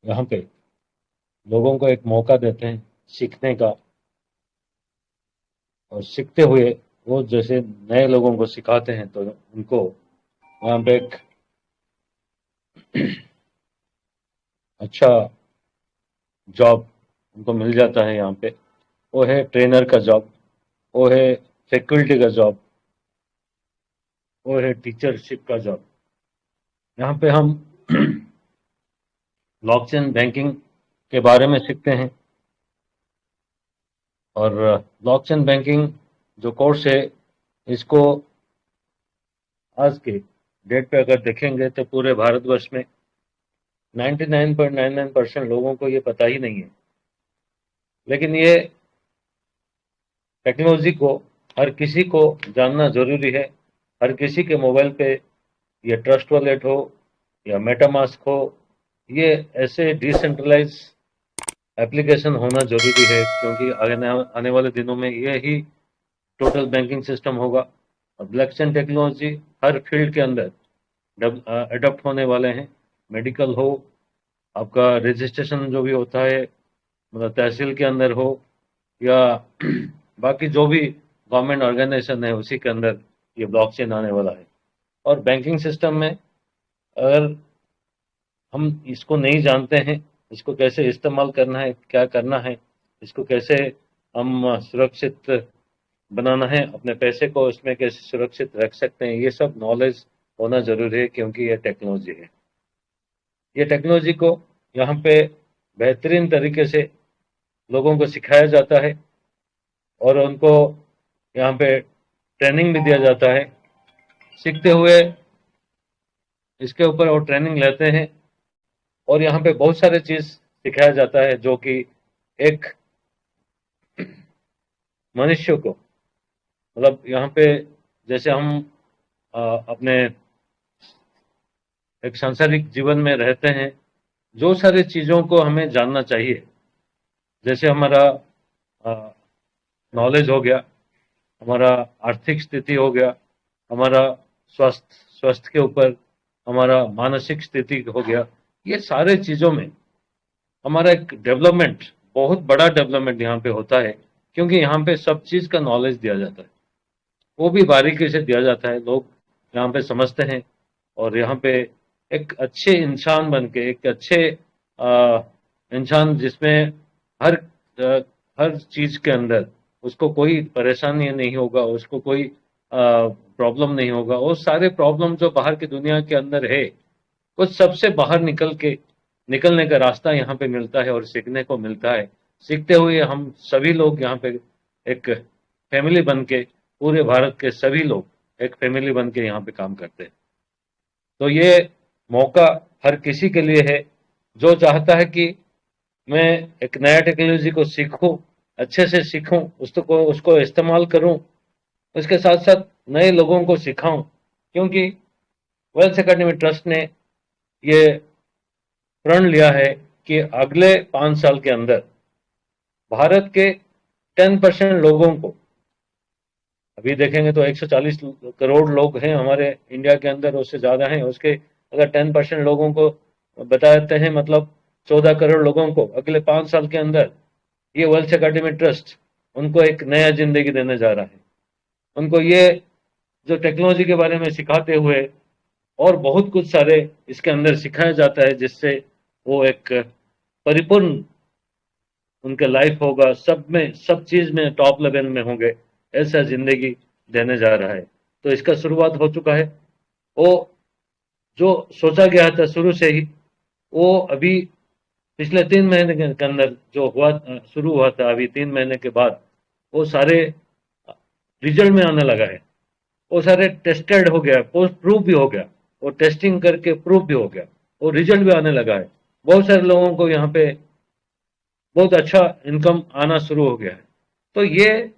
यहाँ पे लोगों को एक मौका देते हैं सीखने का, और सीखते हुए वो जैसे नए लोगों को सिखाते हैं तो उनको यहाँ पे एक अच्छा जॉब उनको मिल जाता है। यहाँ पे वो है ट्रेनर का जॉब, वो है फैकल्टी का जॉब, वो है टीचरशिप का जॉब। यहाँ पे हम ब्लॉकचेन बैंकिंग के बारे में सीखते हैं। और ब्लॉकचेन बैंकिंग जो कोर्स है, इसको आज के डेट पे अगर देखेंगे तो पूरे भारतवर्ष में 99.99% लोगों को ये पता ही नहीं है। लेकिन ये टेक्नोलॉजी को हर किसी को जानना जरूरी है। हर किसी के मोबाइल पे ये ट्रस्ट वॉलेट हो या मेटामास्क हो, ये ऐसे डिसेंट्रलाइज एप्लीकेशन होना जरूरी है, क्योंकि आने वाले दिनों में ये ही टोटल बैंकिंग सिस्टम होगा। और ब्लॉकचेन टेक्नोलॉजी हर फील्ड के अंदर अडॉप्ट होने वाले हैं। मेडिकल हो, आपका रजिस्ट्रेशन जो भी होता है मतलब तहसील के अंदर हो, या बाकी जो भी गवर्नमेंट ऑर्गेनाइजेशन है उसी के अंदर ये ब्लॉकचेन आने वाला है। और बैंकिंग सिस्टम में अगर हम इसको नहीं जानते हैं, इसको कैसे इस्तेमाल करना है, क्या करना है, इसको कैसे हम सुरक्षित बनाना है, अपने पैसे को इसमें कैसे सुरक्षित रख सकते हैं, ये सब नॉलेज होना जरूरी है, क्योंकि ये टेक्नोलॉजी है। ये टेक्नोलॉजी को यहाँ पे बेहतरीन तरीके से लोगों को सिखाया जाता है और उनको यहाँ पे ट्रेनिंग भी दिया जाता है। सीखते हुए इसके ऊपर वो ट्रेनिंग लेते हैं और यहाँ पे बहुत सारे चीज़ सिखाया जाता है जो कि एक मनुष्य को मतलब यहाँ पे जैसे हम अपने एक सांसारिक जीवन में रहते हैं, जो सारी चीज़ों को हमें जानना चाहिए, जैसे हमारा नॉलेज हो गया, हमारा आर्थिक स्थिति हो गया, हमारा स्वास्थ्य स्वास्थ्य के ऊपर हमारा मानसिक स्थिति हो गया, ये सारे चीज़ों में हमारा एक डेवलपमेंट, बहुत बड़ा डेवलपमेंट यहाँ पे होता है, क्योंकि यहाँ पे सब चीज़ का नॉलेज दिया जाता है, वो भी बारीकी से दिया जाता है। लोग यहाँ पे समझते हैं और यहाँ पे एक अच्छे इंसान बन के, एक अच्छे इंसान जिसमें हर हर चीज़ के अंदर उसको कोई परेशानी नहीं होगा, उसको कोई प्रॉब्लम नहीं होगा। वो सारे प्रॉब्लम जो बाहर की दुनिया के अंदर है, वो सबसे बाहर निकलने का रास्ता यहाँ पे मिलता है और सीखने को मिलता है। सीखते हुए हम सभी लोग यहाँ पे एक फैमिली बन के, पूरे भारत के सभी लोग एक फैमिली बन के यहाँ पे काम करते हैं। तो ये मौका हर किसी के लिए है जो चाहता है कि मैं एक नया टेक्नोलॉजी को सीखूं, अच्छे से सीखूं, उसको इस्तेमाल करूं, उसके साथ साथ नए लोगों को सिखाऊं। क्योंकि वेल्थ एकेडमी ट्रस्ट ने ये प्रण लिया है कि अगले 5 साल के अंदर भारत के 10% लोगों को, अभी देखेंगे तो 140 करोड़ लोग हैं हमारे इंडिया के अंदर, उससे ज़्यादा हैं, उसके अगर 10% लोगों को बताते हैं, मतलब 14 करोड़ लोगों को अगले 5 साल के अंदर ये वेल्थ एकेडमी ट्रस्ट उनको एक नया जिंदगी देने जा रहा है। उनको ये जो टेक्नोलॉजी के बारे में सिखाते हुए और बहुत कुछ सारे इसके अंदर सिखाया जाता है, जिससे वो एक परिपूर्ण उनका लाइफ होगा, सब में सब चीज़ में टॉप लेवल में होंगे, ऐसा जिंदगी देने जा रहा है। तो इसका शुरुआत हो चुका है। वो जो सोचा गया था शुरू से ही, वो अभी पिछले 3 महीने के अंदर जो हुआ, शुरू हुआ था, अभी 3 महीने के बाद वो सारे रिजल्ट में आने लगा है। वो सारे टेस्टेड हो गया, पोस्ट प्रूफ भी हो गया, वो टेस्टिंग करके प्रूफ भी हो गया, वो रिजल्ट भी आने लगा है। बहुत सारे लोगों को यहाँ पे बहुत अच्छा इनकम आना शुरू हो गया है। तो ये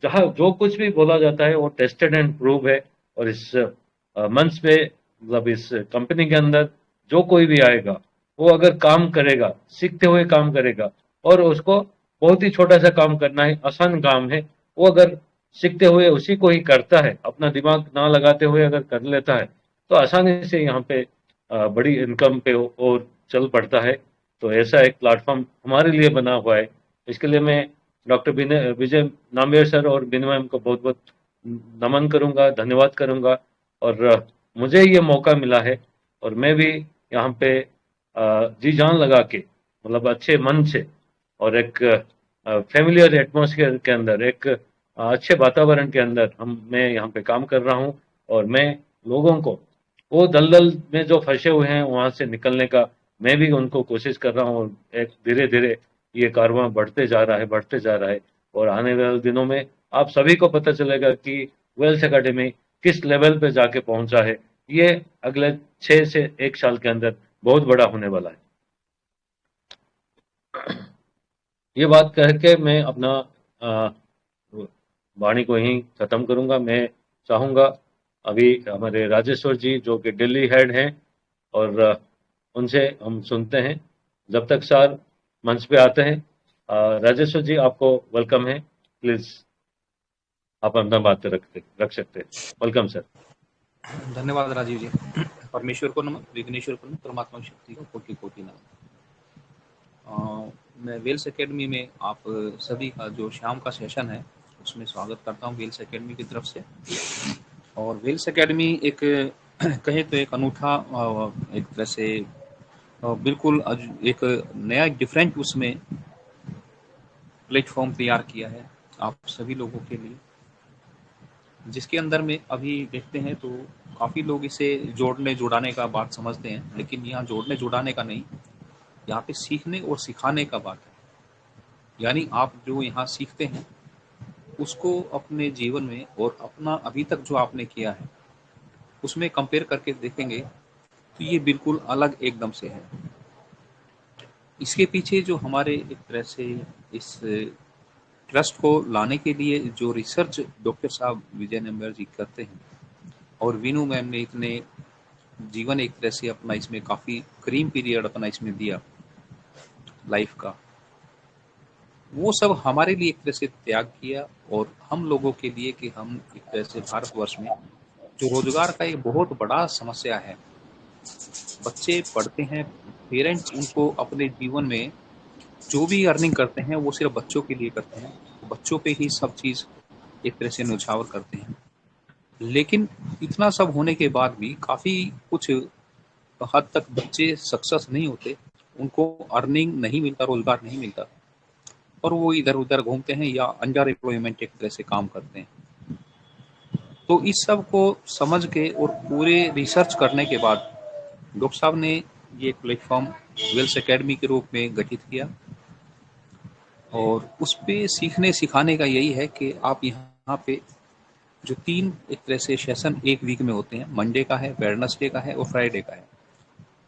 जहाँ जो कुछ भी बोला जाता है वो टेस्टेड एंड प्रूव है। और इस मंच पे मतलब इस कंपनी के अंदर जो कोई भी आएगा, वो अगर काम करेगा, सीखते हुए काम करेगा, और उसको बहुत ही छोटा सा काम करना है, आसान काम है, वो अगर सीखते हुए उसी को ही करता है, अपना दिमाग ना लगाते हुए अगर कर लेता है, तो आसानी से यहाँ पे बड़ी इनकम पे और चल पड़ता है। तो ऐसा एक प्लेटफॉर्म हमारे लिए बना हुआ है। इसके लिए मैं डॉक्टर विजय नाम्बियर सर और बिनय मैम को बहुत बहुत नमन करूंगा, धन्यवाद करूंगा। और मुझे ये मौका मिला है और मैं भी यहाँ पे जी जान लगा के, मतलब अच्छे मन से और एक फेमिलियर एटमॉस्फेयर के अंदर, एक अच्छे वातावरण के अंदर मैं यहाँ पे काम कर रहा हूँ। और मैं लोगों को वो दलदल में जो फंसे हुए हैं वहां से निकलने का मैं भी उनको कोशिश कर रहा हूँ। और एक धीरे धीरे ये कारवां बढ़ते जा रहा है, बढ़ते जा रहा है। और आने वाले दिनों में आप सभी को पता चलेगा कि वेल्थ एकेडमी किस लेवल पे जाके पहुंचा है। ये अगले 6 से 1 साल के अंदर बहुत बड़ा होने वाला है। ये बात कह के मैं अपना वाणी को यहीं खत्म करूंगा। मैं चाहूंगा अभी हमारे राजेश्वर जी जो कि दिल्ली हेड हैं, और उनसे हम सुनते हैं। जब तक सर मंच पे आते हैं, राजेश्वर जी आपको वेलकम है, प्लीज आप अपना बात रख सकते हैं। Welcome sir. धन्यवाद राजीव जी। परमेश्वर को नमन, विघ्नेश्वर को नमन, परमात्मा की शक्ति को कोटि कोटि नमन। मैं वेल्स एकेडमी में आप सभी का जो शाम का सेशन है उसमें स्वागत करता हूँ वेल्स एकेडमी की तरफ से। और वेल्स एकेडमी एक कहे तो एक अनूठा एक तरह से बिल्कुल एक नया डिफरेंट उसमें प्लेटफॉर्म तैयार किया है आप सभी लोगों के लिए, जिसके अंदर में अभी देखते हैं तो काफ़ी लोग इसे जोड़ने जुड़ाने का बात समझते हैं, लेकिन यहाँ जोड़ने जुड़ाने का नहीं, यहाँ पे सीखने और सिखाने का बात है। यानी आप जो यहाँ सीखते हैं उसको अपने जीवन में और अपना अभी तक जो आपने किया है उसमें कंपेयर करके देखेंगे तो ये बिल्कुल अलग एकदम से है। इसके पीछे जो हमारे एक तरह से इस ट्रस्ट को लाने के लिए जो रिसर्च डॉक्टर साहब विजय नंबर जी करते हैं और विनू मैम ने इतने जीवन एक तरह से अपना इसमें काफ़ी क्रीम पीरियड अपना इसमें दिया लाइफ का, वो सब हमारे लिए एक तरह से त्याग किया। और हम लोगों के लिए कि हम एक तरह से भारतवर्ष में जो रोजगार का एक बहुत बड़ा समस्या है, बच्चे पढ़ते हैं, पेरेंट्स उनको अपने जीवन में जो भी अर्निंग करते हैं वो सिर्फ बच्चों के लिए करते हैं, बच्चों पे ही सब चीज़ एक तरह से न्यौछावर करते हैं। लेकिन इतना सब होने के बाद भी काफ़ी कुछ हद तक बच्चे सक्सेस नहीं होते, उनको अर्निंग नहीं मिलता, रोजगार नहीं मिलता, और वो इधर उधर घूमते हैं या अंडर एम्प्लॉयमेंट एक तरह से काम करते हैं। तो इस सब को समझ के और पूरे रिसर्च करने के बाद डॉक्टर साहब ने ये प्लेटफॉर्म वेल्स एकेडमी के रूप में गठित किया। और उस पे सीखने सिखाने का यही है कि आप यहाँ पे जो 3 एक तरह से सेशन एक वीक में होते हैं, मंडे का है, वेडनेसडे का है और फ्राइडे का है।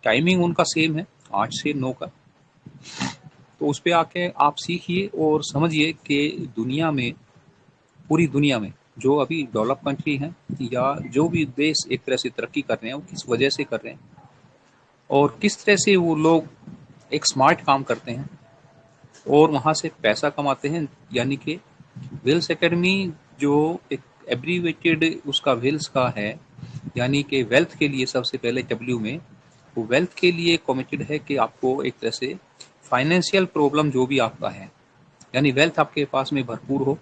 टाइमिंग उनका सेम है 8 से 9 का। तो उस पे आके आप सीखिए और समझिए कि दुनिया में, पूरी दुनिया में जो अभी डेवलप कंट्री हैं या जो भी देश एक तरह से तरक्की कर रहे हैं वो किस वजह से कर रहे हैं और किस तरह से वो लोग एक स्मार्ट काम करते हैं और वहाँ से पैसा कमाते हैं। यानी कि वेल्स एकेडमी जो एक एब्रीवेटेड उसका वेल्स का है, यानी कि वेल्थ के लिए सबसे पहले डब्ल्यू में वो वेल्थ के लिए कमिटेड है कि आपको एक तरह से फाइनेंशियल प्रॉब्लम जो भी आपका है, यानी वेल्थ आपके पास में भरपूर हो,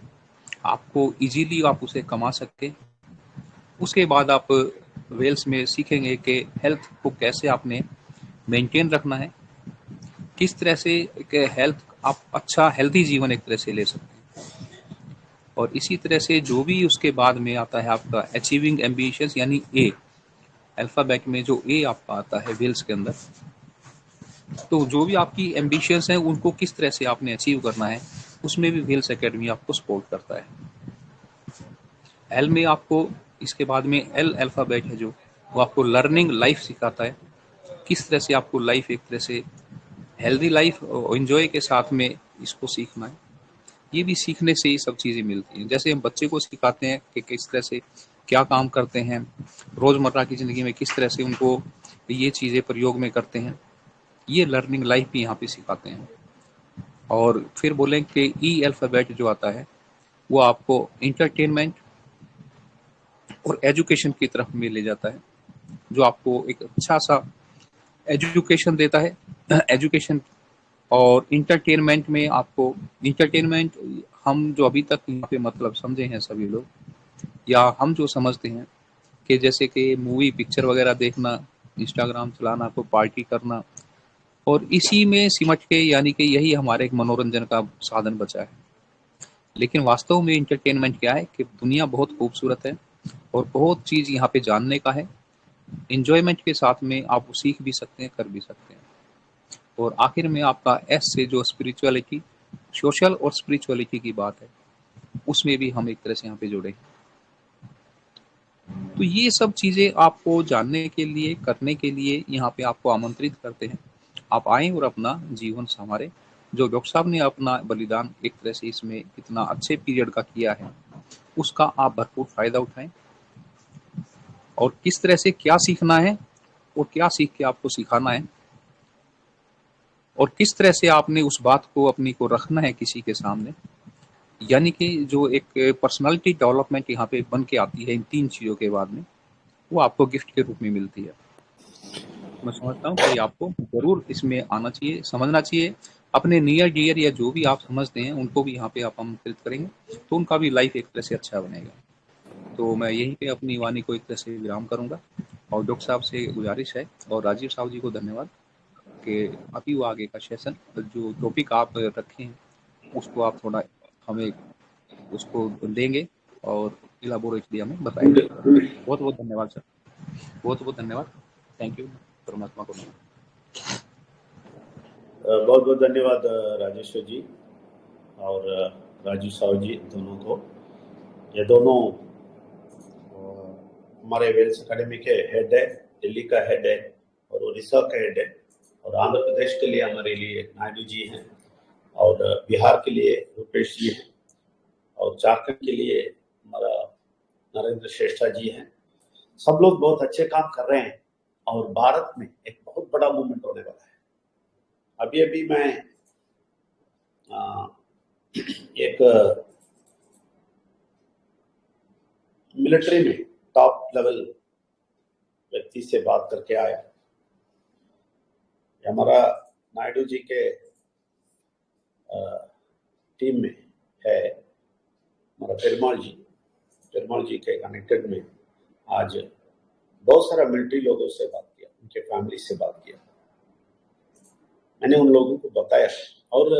आपको इजीली आप उसे कमा सके। उसके बाद आप वेल्स में सीखेंगे कि हेल्थ को कैसे आपने मेंटेन रखना है, किस तरह से एक हेल्थ आप अच्छा हेल्थी जीवन एक तरह से ले सकते हैं। और इसी तरह से जो भी उसके बाद में आता है आपका अचीविंग एम्बिशंस, यानी ए, अल्फाबेट में जो ए आपका आता है वेल्स के अंदर, तो जो भी आपकी एम्बिशंस हैं उनको किस तरह से आपने अचीव करना है, उसमें भी वेल्स एकेडमी आपको सपोर्ट करता है। एल में आपको इसके बाद में एल अल्फाबेट है जो वो आपको लर्निंग लाइफ सिखाता है, किस तरह से आपको लाइफ एक तरह से हेल्दी लाइफ और एंजॉय के साथ में इसको सीखना है। ये भी सीखने से ही सब चीज़ें मिलती हैं। जैसे हम बच्चे को सिखाते हैं कि किस तरह से क्या काम करते हैं, रोज़मर्रा की ज़िंदगी में किस तरह से उनको ये चीज़ें प्रयोग में करते हैं, ये लर्निंग लाइफ भी यहाँ पे सिखाते हैं। और फिर बोलें कि ई अल्फ़ाबेट जो आता है वो आपको इंटरटेनमेंट और एजुकेशन की तरफ में ले जाता है, जो आपको एक अच्छा सा एजुकेशन देता है। एजुकेशन और इंटरटेनमेंट में आपको इंटरटेनमेंट हम जो अभी तक यहाँ पे मतलब समझे हैं सभी लोग, या हम जो समझते हैं कि जैसे कि मूवी पिक्चर वगैरह देखना, इंस्टाग्राम चलाना, कोई पार्टी करना, और इसी में सिमट के यानी कि यही हमारे एक मनोरंजन का साधन बचा है। लेकिन वास्तव में इंटरटेनमेंट क्या है कि दुनिया बहुत खूबसूरत है और बहुत चीज़ यहाँ पे जानने का है। एंजॉयमेंट के साथ में आप वो सीख भी सकते हैं, कर भी सकते हैं। और आखिर में आपका एस से जो स्पिरिचुअलिटी, सोशल और स्पिरिचुअलिटी की बात है, उसमें भी हम एक तरह से यहाँ पे जुड़े हैं। तो ये सब चीज़ें आपको जानने के लिए, करने के लिए यहाँ पे आपको आमंत्रित करते हैं। आप आएँ और अपना जीवन संवारें। जो डॉक्टर साहब ने अपना बलिदान एक तरह से इसमें इतना अच्छे पीरियड का किया है, उसका आप भरपूर फ़ायदा उठाएँ। और किस तरह से क्या सीखना है और क्या सीख के आपको सिखाना है, और किस तरह से आपने उस बात को अपनी को रखना है किसी के सामने, यानी कि जो एक पर्सनालिटी डेवलपमेंट यहाँ पे बन के आती है इन 3 चीज़ों के बाद में, वो आपको गिफ्ट के रूप में मिलती है। मैं समझता हूँ कि आपको ज़रूर इसमें आना चाहिए, समझना चाहिए। अपने नियर डियर या जो भी आप समझते हैं उनको भी यहाँ पे आप आमंत्रित करेंगे, तो उनका भी लाइफ एक तरह से अच्छा बनेगा। तो मैं यहीं पे अपनी वाणी को एक तरह से विराम करूँगा, और डॉक्टर साहब से गुजारिश है और राजीव साहब जी को धन्यवाद कि अभी वो आगे का सेशन जो टॉपिक आप रखे हैं उसको आप थोड़ा हमें उसको देंगे और इलाबोरेटली हमें बताएंगे। बहुत बहुत धन्यवाद सर, बहुत बहुत धन्यवाद। Thank you. परमात्मा को नमः। बहुत बहुत धन्यवाद राजेश्वर जी और राजू साहु जी दोनों को। ये दोनों हमारे वेल्स अकेडमी के हेड है, दिल्ली का हेड है और उड़ीसा का हेड है, और आंध्र प्रदेश के लिए हमारे लिए नायडू जी हैं, और बिहार के लिए रुपेश जी हैं, और झारखंड के लिए हमारा नरेंद्र श्रेष्ठा जी हैं। सब लोग बहुत अच्छे काम कर रहे हैं और भारत में एक बहुत बड़ा मूवमेंट होने वाला है। अभी अभी मैं एक मिलिट्री में टॉप लेवल व्यक्ति से बात करके आया। हमारा नायडू जी के टीम में है हमारा पेरुमाल जी के कनेक्टेड में आज बहुत सारा मिलिट्री लोगों से बात किया, उनके फैमिली से बात किया। मैंने उन लोगों को बताया, और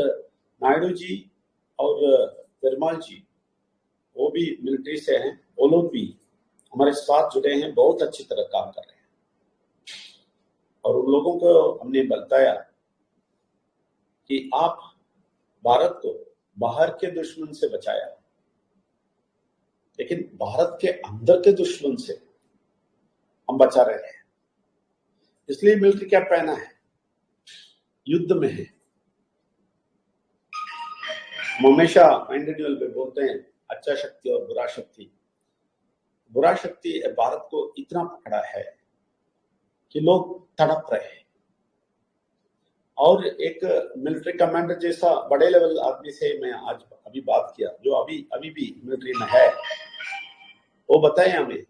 नायडू जी और पेरुमाल जी वो भी मिलिट्री से हैं, वो लोग भी हमारे साथ जुड़े हैं, बहुत अच्छी तरह काम कर रहे हैं। और उन लोगों को हमने बताया कि आप भारत को बाहर के दुश्मन से बचाया, लेकिन भारत के अंदर के दुश्मन से हम बचा रहे हैं। इसलिए मिलिट्री कैप पहना है, युद्ध में है। हम हमेशा मैंडेनियल में बोलते हैं अच्छा शक्ति और बुरा शक्ति। बुरा शक्ति भारत को इतना पकड़ा है कि लोग तड़प रहे हैं। और एक मिलिट्री कमांडर जैसा बड़े लेवल आदमी से मैं आज अभी बात किया, जो अभी भी मिलिट्री में है, वो बताए हमें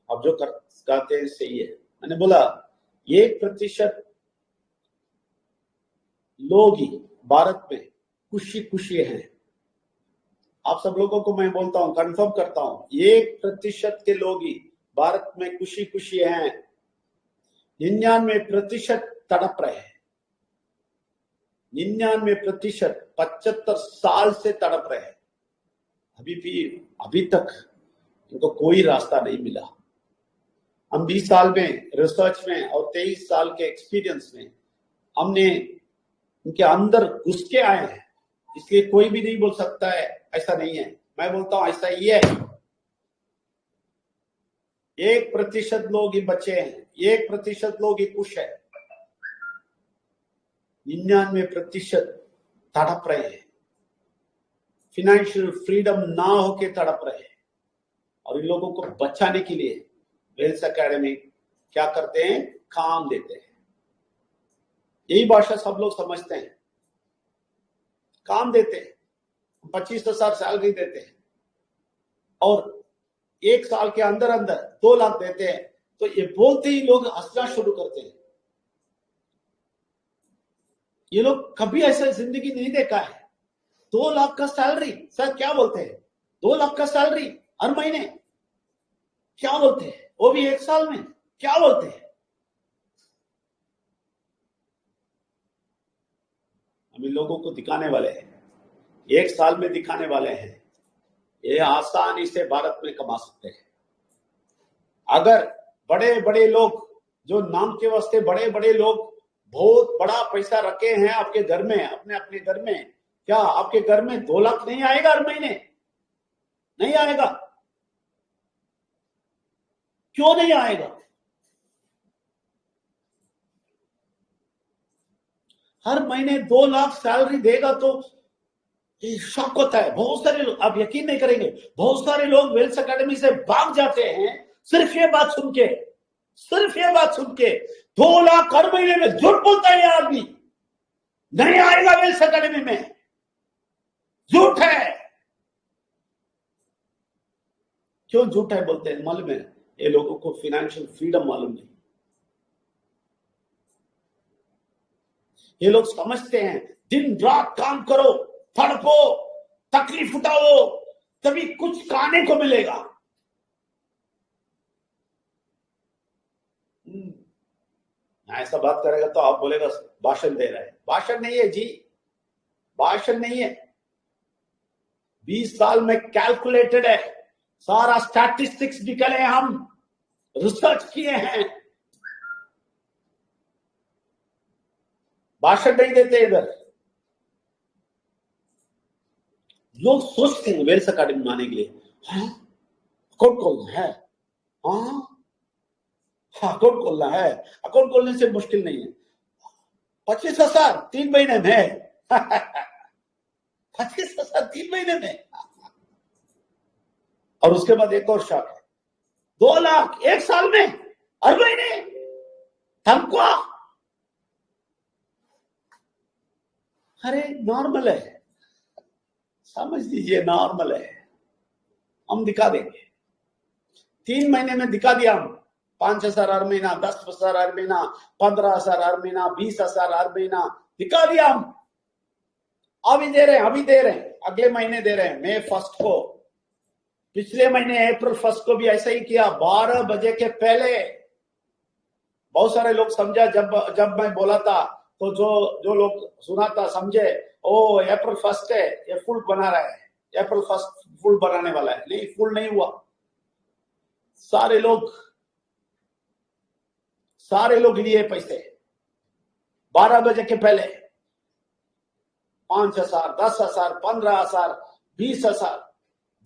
आप जो कहते हैं सही है। मैंने बोला 1% लोग ही भारत में खुशी हैं। आप सब लोगों को मैं बोलता हूं, कंफर्म करता हूं, 1% के लोग ही भारत में खुशी हैं। 99% तड़प रहे हैं। 99% 75 साल से तड़प रहे हैं। अभी तक इनको कोई रास्ता नहीं मिला। हम 20 साल में रिसर्च में और 23 साल के एक्सपीरियंस में हमने उनके अंदर घुस के आए हैं, इसलिए कोई भी नहीं बोल सकता है ऐसा नहीं है। मैं बोलता हूं ऐसा ही है। 1% लोग ही बचे हैं, 1% लोग ही खुश है, 99% तड़प रहे हैं। फिनेंशियल फ्रीडम ना होके तड़प रहे हैं। और इन लोगों को बचाने के लिए वेल्स एकेडमी क्या करते हैं, काम देते हैं। यही भाषा सब लोग समझते हैं। काम देते हैं, 25,000 सैलरी देते हैं और 1 साल के अंदर 2 लाख देते हैं। तो ये बोलते ही लोग हंसना शुरू करते हैं। ये लोग कभी ऐसा जिंदगी नहीं देखा है। 2 लाख का सैलरी, सर क्या बोलते हैं, 2 लाख का सैलरी हर महीने, क्या बोलते हैं, वो भी 1 साल में, क्या बोलते हैं। हम इन लोगों को दिखाने वाले हैं, 1 साल में दिखाने वाले हैं। ये आसानी से भारत में कमा सकते हैं। अगर बड़े बड़े लोग, जो नाम के वास्ते बड़े बड़े लोग बहुत बड़ा पैसा रखे हैं आपके घर में, अपने अपने घर में, क्या आपके घर में 2 लाख नहीं आएगा हर महीने? नहीं आएगा। क्यों नहीं आएगा? हर महीने 2 लाख सैलरी देगा तो शौक होता है। बहुत सारे लोग, आप यकीन नहीं करेंगे, बहुत सारे लोग वेल्स एकेडमी से भाग जाते हैं सिर्फ ये बात सुन के, सिर्फ ये बात सुन के। 2 लाख हर महीने में, झूठ बोलता है ये आदमी, नहीं आएगा वेल्स एकेडमी में, झूठ है। क्यों झूठ है बोलते हैं मालूम है? ये लोगों को फाइनेंशियल फ्रीडम मालूम नहीं। ये लोग समझते हैं दिन रात काम करो, तड़पो, तकलीफ उठाओ, तभी कुछ खाने को मिलेगा। ऐसा बात करेगा तो आप बोलेगा भाषण दे रहा है। भाषण नहीं है जी, भाषण नहीं है। 20 साल में कैलकुलेटेड है, सारा स्टैटिस्टिक्स निकले, हम रिसर्च किए हैं। भाषण नहीं देते इधर। लोग सोचते हैं वेल्स एकेडमी आने के लिए, अकाउंट खोलना है, अकाउंट खोलना है, अकाउंट खोलने से मुश्किल नहीं है। 25,000 3 महीने में 25,000 3 महीने में। और उसके बाद एक और शॉक है, 2 लाख 1 साल में, हर महीने तनख्वाह। अरे नॉर्मल है, समझ लीजिए नॉर्मल है। हम दिखा देंगे, 3 महीने में दिखा दिया हम। 5,000 हर महीना, 10,000 हर महीना, 15,000 हर महीना, 20,000 हर महीना, दिखा दिया हम। अभी दे रहे हैं, अभी दे रहे हैं, अगले महीने दे रहे हैं, May 1 को। पिछले महीने April 1 को भी ऐसा ही किया, 12 बजे के पहले। बहुत सारे लोग समझा, जब मैं बोला था तो जो लोग सुना था समझे, ओ April 1 है, ये फुल बना रहा है, April 1 फुल बनाने वाला है। नहीं, फुल नहीं हुआ। सारे लोग लिए पैसे 12 बजे के पहले, 5,000, 10,000, 15,000, 20,000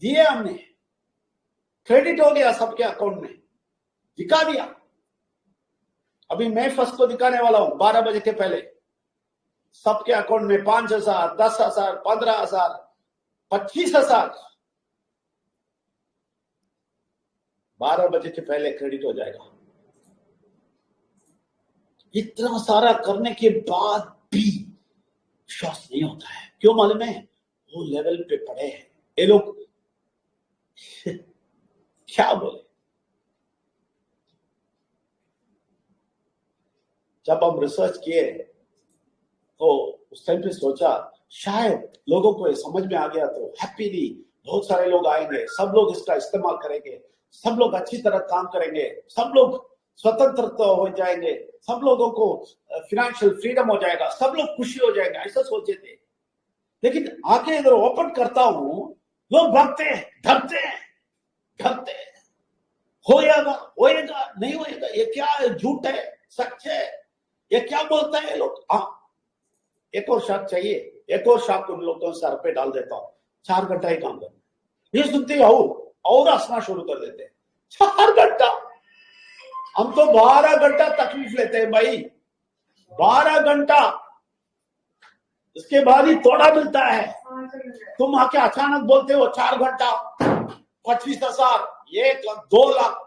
दिए हमने। क्रेडिट हो गया सबके अकाउंट में, दिखा दिया। अभी May 1 को दिखाने वाला हूं, 12 बजे के पहले सबके अकाउंट में 5,000, 10,000, 15,000, 25,000 12 बजे के पहले क्रेडिट हो जाएगा। इतना सारा करने के बाद भी विश्वास नहीं होता है। क्यों मालूम है? वो लेवल पे पड़े हैं ये लोग। क्या बोले, जब हम रिसर्च किए तो उस टाइम पे सोचा शायद लोगों को ये समझ में आ गया तो हैप्पीली बहुत सारे लोग आएंगे, सब लोग इसका इस्तेमाल करेंगे, सब लोग अच्छी तरह काम करेंगे, सब लोग स्वतंत्र हो जाएंगे, सब लोगों को फाइनेंशियल फ्रीडम हो जाएगा, सब लोग खुशी हो जाएंगे, ऐसा सोचे थे। लेकिन आके इधर ओपन करता हूं, लोग भागते हैं, डरते हैं, होएगा नहीं होएगा, ये क्या है, झूठ है, सच है, ये क्या बोलता है ये लोग। एक और शॉक चाहिए, एक और शॉक उन लोगों को सर पे डाल देता हूं। 4 घंटा ही काम करना, ये सुनते ही और हंसना शुरू कर देते हैं। 4 घंटा, हम तो 12 घंटा तकलीफ लेते हैं भाई, 12 घंटा, इसके बाद ही थोड़ा मिलता है। तुम आके अचानक बोलते हो 4 घंटा, 25,000, 1 लाख, 2 लाख।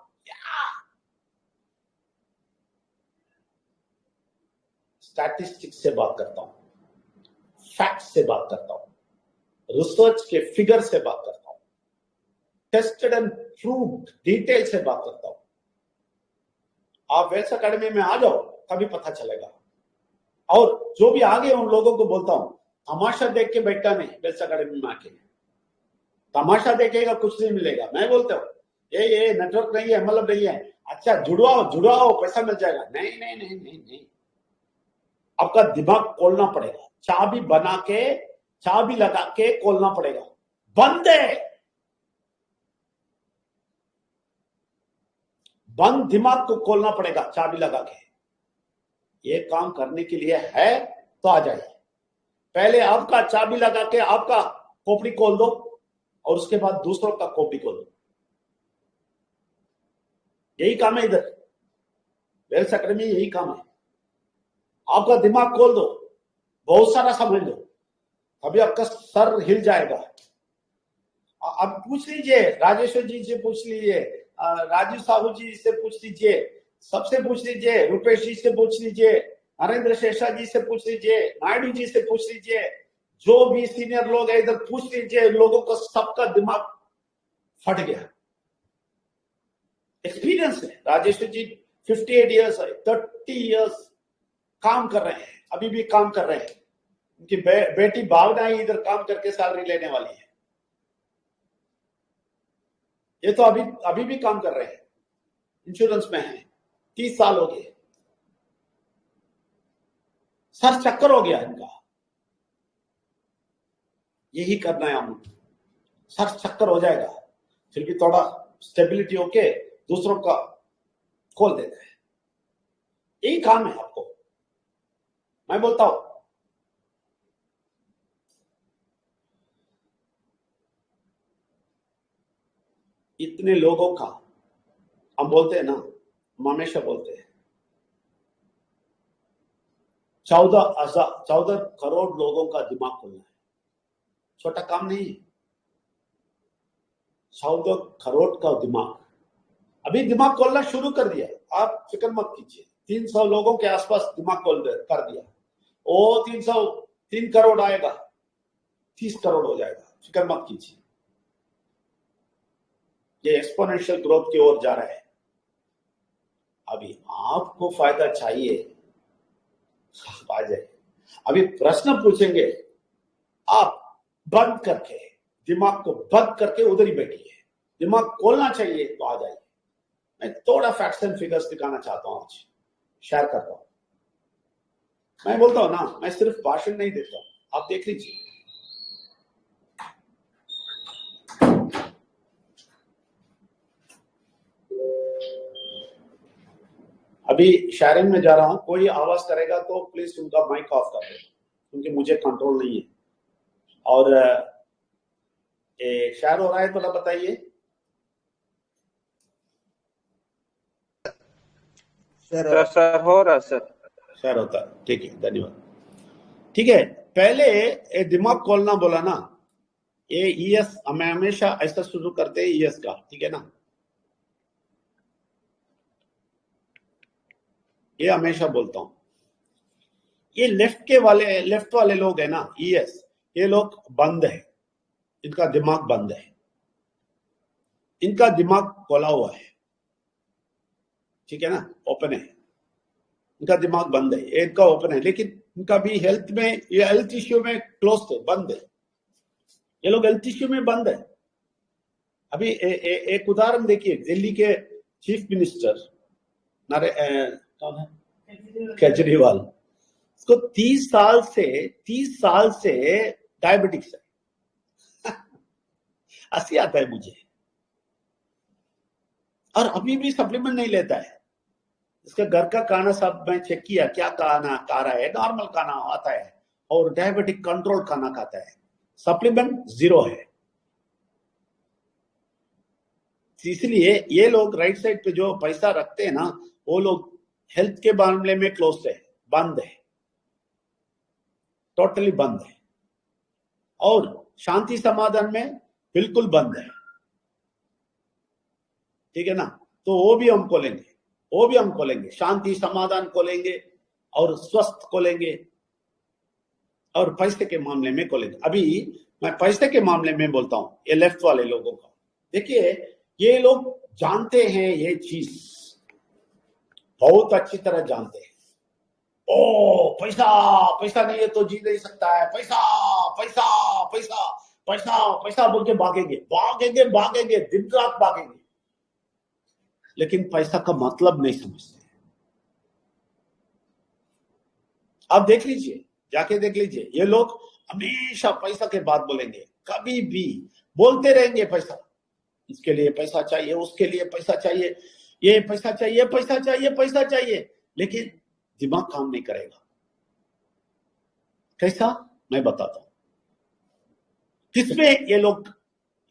स्टैटिस्टिक्स से बात करता हूं, फैक्ट्स से बात करता हूं, रिसर्च के फिगर से बात करता हूं, टेस्टेड एंड प्रूव्ड डिटेल से बात करता हूं। आप वेल्स एकेडमी में आ जाओ, तभी पता चलेगा। और जो भी आगे उन लोगों को बोलता हूं, तमाशा देख के बैठा नहीं वेल्स अकेडमी में आके, तमाशा देखेगा कुछ नहीं मिलेगा। मैं बोलता हूँ ये नेटवर्क नहीं है, मतलब नहीं है, अच्छा जुड़वाओ पैसा मिल जाएगा। नहीं नहीं नहीं नहीं नहीं, आपका दिमाग खोलना पड़ेगा, चाबी बना के, चाबी लगा के खोलना पड़ेगा। बंद है, बंद दिमाग को खोलना पड़ेगा चाबी लगा के। ये काम करने के लिए है तो आ जाइए। पहले आपका चाबी लगा के आपका खोपड़ी खोल दो और उसके बाद दूसरों का खोपड़ी खोल दो। यही काम है इधर वेल्स अकेडमी, यही काम है। आपका दिमाग खोल दो, बहुत सारा समझ लो, अभी आपका सर हिल जाएगा। अब पूछ लीजिए, राजेश्वर जी से पूछ लीजिए, राजू साहू जी से पूछ लीजिए, सबसे पूछ लीजिए, रुपेश जी से पूछ लीजिए, नरेंद्र शेषा जी से पूछ लीजिए, नायडू जी से पूछ लीजिए, जो भी सीनियर लोग है इधर पूछ लीजिए। लोगों को सबका दिमाग फट गया। एक्सपीरियंस है। राजेश्वर जी 58 इयर्स है, 30 इयर्स काम कर रहे हैं, अभी भी काम कर रहे हैं। उनकी बेटी भावना ही इधर काम करके सैलरी लेने वाली है। ये तो अभी भी काम कर रहे हैं, इंश्योरेंस में है, 30 साल हो गए। सर चक्कर हो गया इनका, यही करना है हम। सर चक्कर हो जाएगा, फिर भी थोड़ा स्टेबिलिटी होके दूसरों का खोल देता है। यही काम है आपको, मैं बोलता हूं। इतने लोगों का हम बोलते हैं ना, हम हमेशा बोलते हैं 14 करोड़ लोगों का दिमाग खोलना है, छोटा काम नहीं है। 14 करोड़ का दिमाग, अभी दिमाग खोलना शुरू कर दिया, आप फिक्र मत कीजिए। 300 लोगों के आसपास दिमाग कर दिया, वो 3 करोड़ आएगा, 30 करोड़ हो जाएगा, फिक्र मत कीजिए। ये एक्सपोनेंशियल ग्रोथ की ओर जा रहा है। अभी आपको फायदा चाहिए, आप आ जाए। अभी प्रश्न पूछेंगे, आप बंद करके, दिमाग को बंद करके उधर ही बैठिए। दिमाग खोलना चाहिए तो आ जाइए। मैं थोड़ा फैक्ट्स एंड फिगर्स दिखाना चाहता हूं, आज शेयर करता हूं। मैं बोलता हूं ना, मैं सिर्फ भाषण नहीं देता हूं, आप देख लीजिए। अभी शेयरिंग में जा रहा हूं, कोई आवाज करेगा तो प्लीज उनका माइक ऑफ कर दो, क्योंकि मुझे कंट्रोल नहीं है। और शेयर हो रहा है, थोड़ा बताइए। सर हो रहा सर, शेयर होता है, ठीक है, धन्यवाद। ठीक है, पहले दिमाग खोलना बोला ना, ये ईएस हमें हमेशा ऐसा शुरू करते हैं, ईएस का, ठीक है ना। ये हमेशा बोलता हूं, ये लेफ्ट वाले लोग है ना, ईएस, ये लोग बंद है, इनका दिमाग बंद है, इनका दिमाग खोला हुआ है, ठीक है ना, ओपन है। इनका दिमाग बंद है, इनका ओपन है, लेकिन इनका भी हेल्थ में, ये हेल्थ इश्यू में क्लोज थे, बंद है। ये लोग हेल्थ इश्यू में बंद है। अभी एक उदाहरण देखिए, दिल्ली के चीफ मिनिस्टर कौन है, केजरीवाल, उसको 30 साल से डायबिटिक्स है। हंसी आता है मुझे, और अभी भी सप्लीमेंट नहीं लेता है। इसका घर का खाना सब मैं चेक किया, क्या खाना खा रहा है, नॉर्मल खाना आता है, और डायबिटिक कंट्रोल खाना खाता है, सप्लीमेंट 0 है। इसलिए ये लोग राइट साइड पे जो पैसा रखते हैं ना, वो लोग हेल्थ के मामले में क्लोज है, बंद है, टोटली बंद है। और शांति समाधान में बिल्कुल बंद है, ठीक है ना। तो वो भी हम खोलेंगे, शांति समाधान खोलेंगे, और स्वस्थ खोलेंगे, और पैसे के मामले में खोलेंगे। अभी मैं पैसे के मामले में बोलता हूं, ये लेफ्ट वाले लोगों का देखिए, ये लोग जानते हैं, ये चीज बहुत अच्छी तरह जानते हैं। ओ पैसा पैसा नहीं है तो जी नहीं सकता है, पैसा पैसा पैसा पैसा पैसा बोल के भागेंगे भागेंगे भागेंगे, दिन रात भागेंगे, लेकिन पैसा का मतलब नहीं समझते। आप देख लीजिए, जाके देख लीजिए, ये लोग हमेशा पैसा के बात बोलेंगे, कभी भी बोलते रहेंगे पैसा, इसके लिए पैसा चाहिए, उसके लिए पैसा चाहिए, ये पैसा चाहिए पैसा चाहिए पैसा चाहिए, लेकिन दिमाग काम नहीं करेगा। कैसा, मैं बताता हूं किसमें ये लोग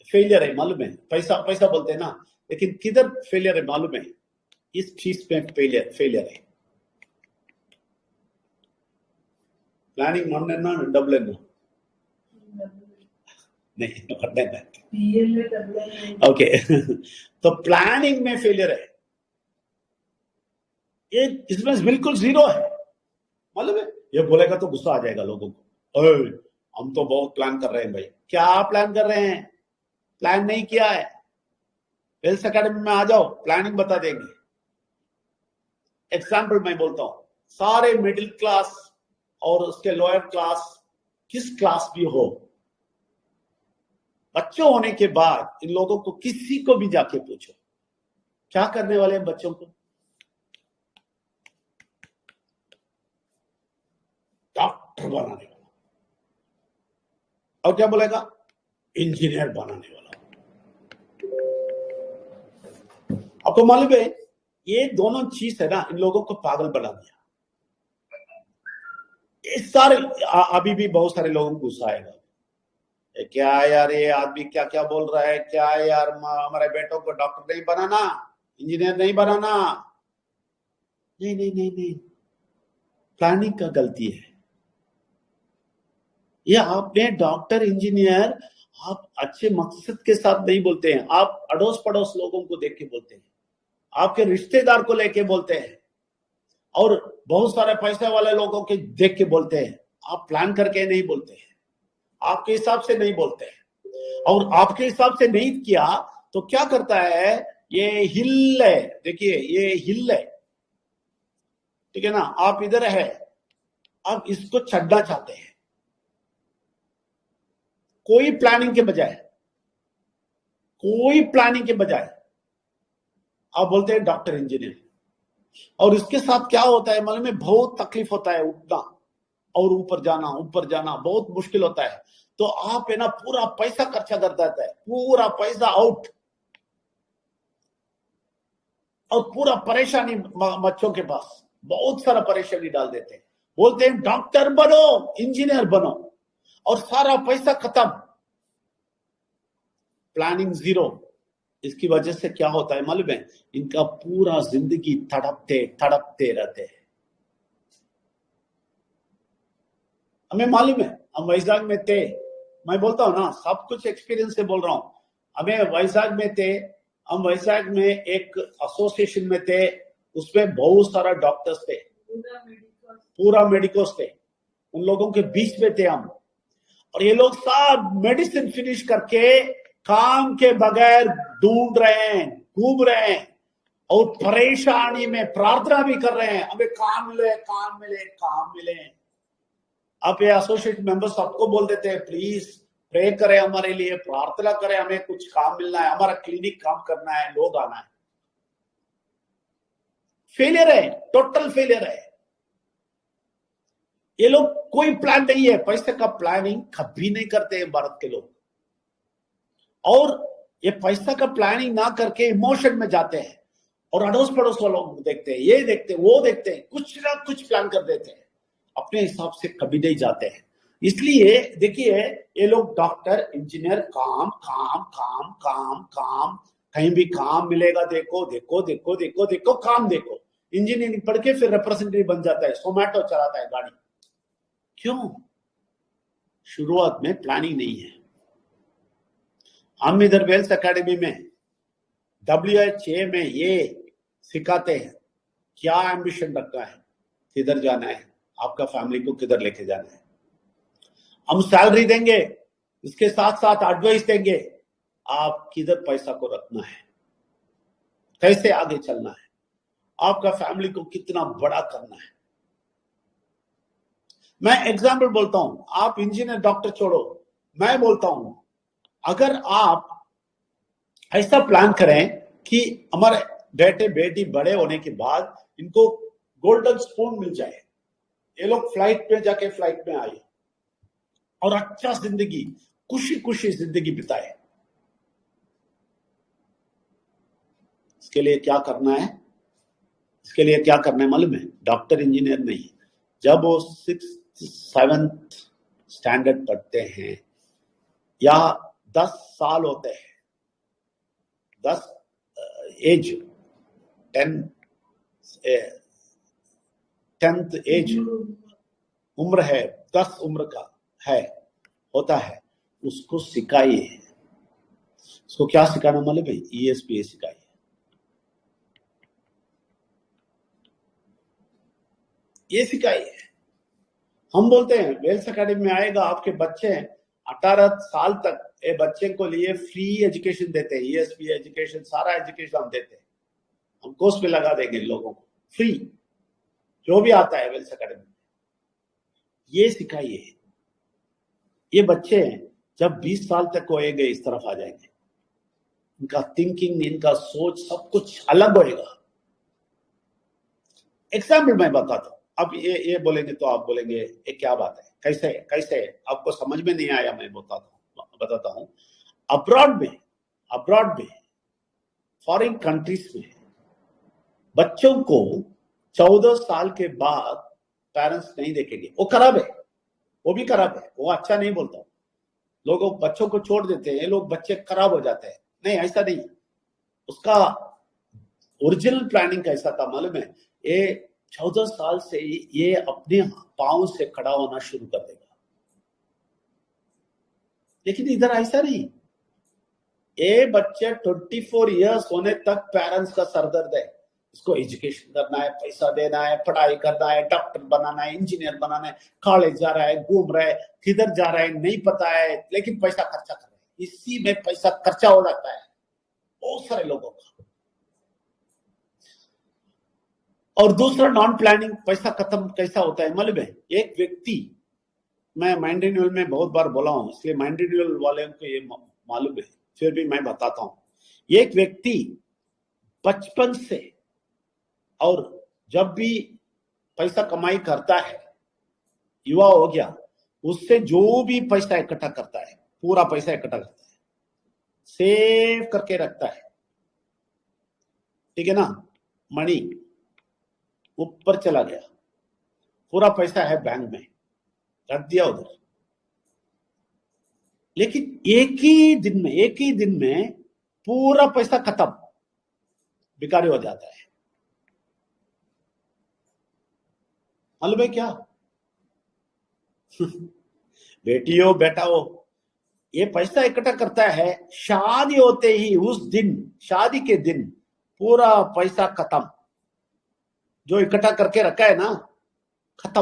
फेलियर है मालूम है। पैसा पैसा बोलते हैं ना, लेकिन किधर फेलियर है मालूम है, इस चीज में फेलियर है। प्लानिंग ಮಾಡನೇನಾ ಡಬಲ್ ಏನು नहीं करना ओके तो प्लानिंग में फेलियर है, ये इसमें बिल्कुल जीरो है मालूम है। ये बोलेगा तो गुस्सा आ जाएगा लोगों को, हम तो बहुत प्लान कर रहे हैं भाई। क्या प्लान कर रहे हैं, प्लान नहीं किया है, वेल्स एकेडमी में आ जाओ, प्लानिंग बता देंगे। एग्जाम्पल मैं बोलता हूं, सारे मिडिल क्लास और उसके लोअर क्लास, किस क्लास भी हो, बच्चों होने के बाद इन लोगों को किसी को भी जाके पूछो क्या करने वाले हैं बच्चों को, डॉक्टर बनाने वाला, और क्या बोलेगा, इंजीनियर बनाने वाला। आपको मालूम है ये दोनों चीज है ना, इन लोगों को पागल बना दिया। ये सारे अभी भी बहुत सारे लोगों को गुस्सा आएगा, क्या यार ये आदमी क्या क्या बोल रहा है, क्या यार हमारे बेटों को डॉक्टर नहीं बनाना, इंजीनियर नहीं बनाना। नहीं नहीं नहीं नहीं, प्लानिंग का गलती है ये। आपने डॉक्टर इंजीनियर आप अच्छे मकसद के साथ नहीं बोलते हैं, आप अड़ोस पड़ोस लोगों को देख के बोलते हैं, आपके रिश्तेदार को लेके बोलते हैं, और बहुत सारे पैसे वाले लोगों के देख के बोलते हैं। आप प्लान करके नहीं बोलते हैं, आपके हिसाब से नहीं बोलते हैं, और आपके हिसाब से नहीं किया तो क्या करता है, ये हिल है, देखिए ये हिल है, ठीक है ना, आप इधर है, आप इसको छड़ना चाहते हैं, कोई प्लानिंग के बजाय आप बोलते हैं डॉक्टर इंजीनियर। और इसके साथ क्या होता है मालूम है, बहुत तकलीफ होता है, उठना और ऊपर जाना बहुत मुश्किल होता है। तो आप है ना पूरा पैसा खर्चा कर देता है, पूरा पैसा आउट, और पूरा परेशानी बच्चों के पास बहुत सारा परेशानी डाल देते हैं, बोलते हैं डॉक्टर बनो इंजीनियर बनो, और सारा पैसा खत्म, प्लानिंग जीरो। इसकी वजह से क्या होता है मालूम है, इनका पूरा जिंदगी तड़पते रहते हैं। हमें मालूम है, हम वैजाग में थे, मैं बोलता हूं ना सब कुछ एक्सपीरियंस से बोल रहा हूं। हमें वैजाग में थे, हम वैजाग में एक एसोसिएशन में थे, उसमें बहुत सारा डॉक्टर्स थे, पूरा मेडिकोस थे, उन लोगों के बीच में थे हम। और ये लोग सब मेडिसिन फिनिश करके काम के बगैर ढूंढ रहे हैं, घूम रहे हैं, और परेशानी में प्रार्थना भी कर रहे हैं, हमें काम मिले काम मिले काम मिले। अब ये एसोसिएट मेंबर्स सबको बोल देते हैं प्लीज प्रे करें हमारे लिए, प्रार्थना करें, हमें कुछ काम मिलना है, हमारा क्लिनिक काम करना है, लोग आना है। फेलियर है, टोटल फेलियर है। ये लोग कोई प्लान नहीं है, पैसे का प्लानिंग कभी नहीं करते हैं भारत के लोग, और ये पैसा का प्लानिंग ना करके इमोशन में जाते हैं, और अड़ोस पड़ोस वालों को देखते हैं, ये देखते हैं वो देखते हैं, कुछ ना कुछ प्लान कर देते हैं, अपने हिसाब से कभी नहीं जाते हैं। इसलिए देखिए ये लोग डॉक्टर इंजीनियर काम काम काम काम काम, कहीं भी काम मिलेगा देखो देखो देखो देखो देखो काम देखो। इंजीनियरिंग पढ़ के फिर रिप्रेजेंटेटिव बन जाता है, जोमैटो चलाता है गाड़ी। क्यों? शुरुआत में प्लानिंग नहीं है। हम इधर वेल्स एकेडमी में WHA में ये सिखाते हैं क्या एम्बिशन रखना है, किधर जाना है, आपका फैमिली को किधर लेके जाना है। हम सैलरी देंगे, इसके साथ साथ एडवाइस देंगे, आप किधर पैसा को रखना है, कैसे आगे चलना है, आपका फैमिली को कितना बड़ा करना है। मैं एग्जाम्पल बोलता हूं, आप इंजीनियर डॉक्टर छोड़ो, मैं बोलता हूं अगर आप ऐसा प्लान करें कि हमारे बेटे बेटी बड़े होने के बाद इनको गोल्डन स्पून मिल जाए, ये लोग फ्लाइट पे जाके फ्लाइट में आए और अच्छा जिंदगी, खुशी खुशी जिंदगी बिताए, इसके लिए क्या करना है? इसके लिए क्या करना है मालूम है? डॉक्टर इंजीनियर नहीं, जब वो 6th 7th स्टैंडर्ड पढ़ते हैं या 10 साल होते हैं, 10 एज 10th एज उम्र है, 10 उम्र का है होता है, उसको सिखाइए। उसको क्या सिखाना मालूम है? ESPA सिखाइए। ये सिखाइए। हम बोलते हैं वेल्स एकेडमी में आएगा, आपके बच्चे 18 साल तक ये बच्चे को लिए फ्री एजुकेशन देते हैं, ESPA एजुकेशन, सारा एजुकेशन हम देते हैं, हम कोर्स पे लगा देंगे लोगों को फ्री, जो भी आता है वेल्स एकेडमी में। ये सिखाइए। ये बच्चे जब 20 साल तक होएंगे इस तरफ आ जाएंगे, इनका थिंकिंग, इनका सोच सब कुछ अलग होएगा। एग्जाम्पल मैं बताता हूं। अब ये बोलेंगे तो आप बोलेंगे ये क्या बात है, कैसे कैसे आपको समझ में नहीं आया? मैं बताता हूं। अब्रॉड में फॉरेन कंट्रीज में बच्चों को 14 साल के बाद पेरेंट्स नहीं देखेंगे, वो खराब है, वो भी खराब है, वो अच्छा नहीं बोलता हूं। लोग बच्चों को छोड़ देते हैं, लोग बच्चे खराब हो जाते हैं, नहीं ऐसा नहीं। उसका ओरिजिनल प्लानिंग कैसा था मालूम है? ये 14 साल से ये अपने पांव से खड़ा होना शुरू कर देगा, लेकिन इधर ऐसा नहीं। ये बच्चे 24 इयर्स होने तक पेरेंट्स का सरदर्द है, इसको एजुकेशन करना है, पैसा देना है, पढ़ाई करना है, डॉक्टर बनाना है, इंजीनियर बनाना है, कॉलेज जा रहा है, घूम रहा है, किधर जा रहा है नहीं पता है, लेकिन पैसा खर्चा कर रहा है, इसी में पैसा खर्चा हो जाता है बहुत सारे लोगों का। और दूसरा नॉन प्लानिंग पैसा खत्म कैसा होता है मालूम है? एक व्यक्ति, मैं माइंड रिन्यूअल में बहुत बार बोला हूं, इसलिए माइंड रिन्यूअल वाले को ये मालूम है, फिर भी मैं बताता हूं। एक व्यक्ति बचपन से और जब भी पैसा कमाई करता है, युवा हो गया, उससे जो भी पैसा इकट्ठा करता है, पूरा पैसा इकट्ठा करता है, सेव करके रखता है, ठीक है ना? मनी ऊपर चला गया, पूरा पैसा है बैंक में, रख दिया उधर, लेकिन एक ही दिन में पूरा पैसा खत्म, भिखारी हो जाता है। मालूम है क्या? बेटियों बेटाओ, ये पैसा इकट्ठा करता है, शादी होते ही उस दिन, शादी के दिन पूरा पैसा खत्म, जो इकट्ठा करके रखा है ना, खत्म।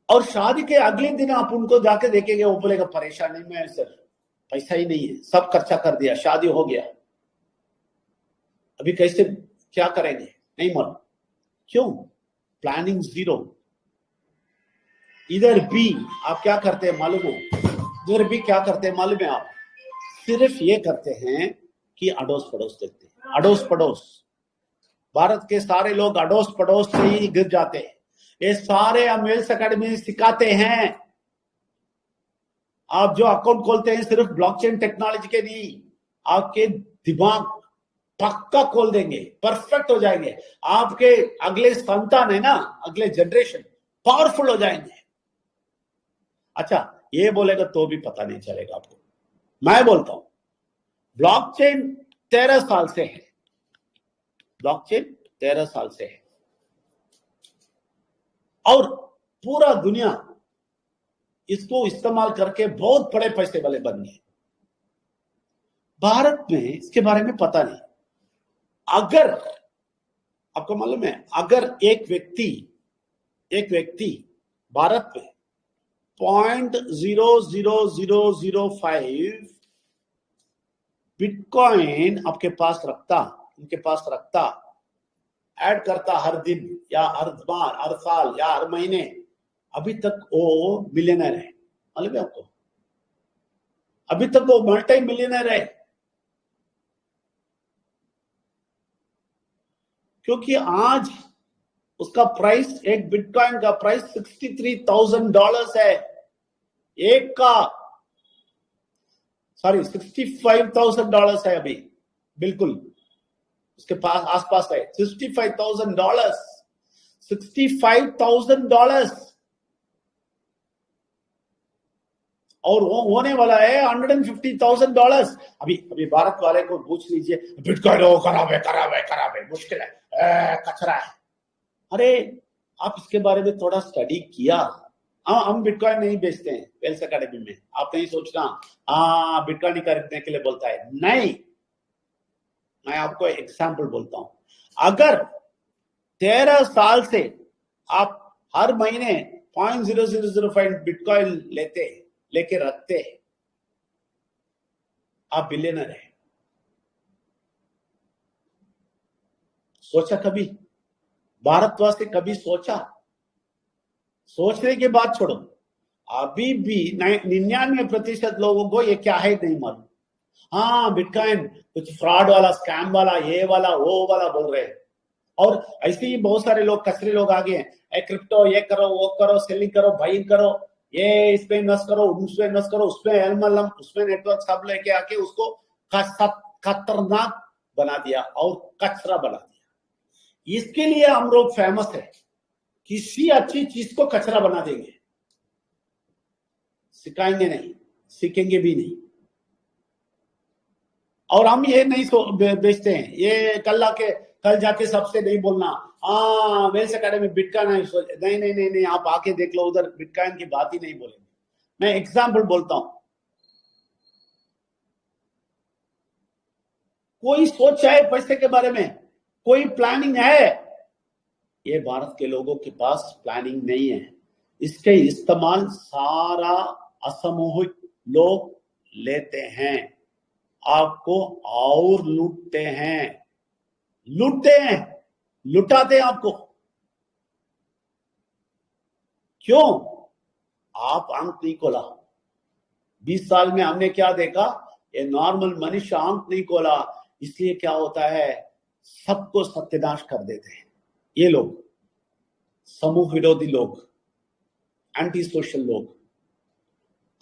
और शादी के अगले दिन आप उनको जाके देखेंगे, वो बोलेगा परेशानी में सर पैसा ही नहीं है, सब खर्चा कर दिया, शादी हो गया, अभी कैसे क्या करेंगे नहीं मालूम। क्यों? Planning zero. इधर भी आप क्या करते हैं मालूम है? इधर भी क्या करते हैं मालूम है? आप सिर्फ ये करते हैं कि अड़ोस पड़ोस देखते हैं, अड़ोस पड़ोस। भारत के सारे लोग अड़ोस पड़ोस से ही गिर जाते हैं। ये सारे हम वेल्स एकेडमी सिखाते हैं। आप जो अकाउंट खोलते हैं सिर्फ ब्लॉकचेन टेक्नोलॉजी के नहीं, आपके दिमाग पक्का खोल देंगे, परफेक्ट हो जाएंगे, आपके अगले संतान है ना, अगले जनरेशन पावरफुल हो जाएंगे। अच्छा, ये बोलेगा तो भी पता नहीं चलेगा आपको। मैं बोलता हूं ब्लॉकचेन 13 साल से है, ब्लॉकचेन 13 साल से है, और पूरा दुनिया इसको इस्तेमाल करके बहुत बड़े पैसे वाले बन गए। भारत में इसके बारे में पता नहीं। अगर आपको मालूम है, अगर एक व्यक्ति भारत में 0.00005 बिटकॉइन आपके पास रखता, उनके पास रखता, ऐड करता हर दिन या हर बार, हर साल या हर महीने, अभी तक वो मिलियनर है, मालूम है आपको? अभी तक वो मल्टी मिलियनर है, क्योंकि आज उसका प्राइस, एक बिटकॉइन का प्राइस $63,000 है, एक का, सॉरी $65,000 है अभी, बिल्कुल उसके पास आसपास है $65,000, $65,000, और वो होने वाला है $150,000। अभी अभी भारत वाले को पूछ लीजिए, बिटकॉइन हो खराब है, मुश्किल है, कचरा है। अरे आप इसके बारे में थोड़ा स्टडी किया? हम बिटकॉइन नहीं बेचते हैं वेल्स एकेडमी में, आप नहीं सोचना बिटकॉइन खरीदने के लिए बोलता है, नहीं। मैं आपको एग्जाम्पल बोलता हूं, अगर 13 साल से आप हर महीने 0.0005 बिटकॉइन लेके रखते, आप बिलियनर है। सोचा कभी? भारतवासी कभी सोचा? सोचने की बात छोड़ो, अभी भी 99% लोगों को ये क्या है नहीं मालूम। हाँ, बिटकॉइन कुछ फ्रॉड वाला, स्कैम वाला, ये वाला वो वाला बोल रहे हैं, और ऐसे ही बहुत सारे लोग, कचरे लोग आ गए हैं, क्रिप्टो ये करो, वो करो, सेलिंग करो, बाइंग करो, ये इस पे इन्वेस्ट करो, उसमें इन्वेस्ट करो, उसमें एलमलम, उसमें नेटवर्क सब लेके आके उसको खतरनाक बना दिया और कचरा बना दिया। इसके लिए हम लोग फेमस है, किसी अच्छी चीज को कचरा बना देंगे, सिखाएंगे नहीं, सीखेंगे भी नहीं। और हम ये नहीं बेचते हैं, ये कल जाके सबसे नहीं बोलना वेल्स एकेडमी बिटकॉइन नहीं नहीं नहीं नहीं, आप आके देख लो, उधर बिटकॉइन की बात ही नहीं बोलेंगे। मैं एग्जाम्पल बोलता हूं, कोई सोचा है पैसे के बारे में? कोई प्लानिंग है? ये भारत के लोगों के पास प्लानिंग नहीं है। इसके इस्तेमाल सारा असमूहिक लोग लेते हैं, आपको और लूटते हैं, लुटाते हैं आपको। क्यों? आप आंख नहीं खोला। 20 साल में हमने क्या देखा? ये नॉर्मल मनुष्य आंख नहीं खोला, इसलिए क्या होता है, सबको सत्यानाश कर देते हैं ये लोग, समूह विरोधी लोग, एंटी सोशल लोग।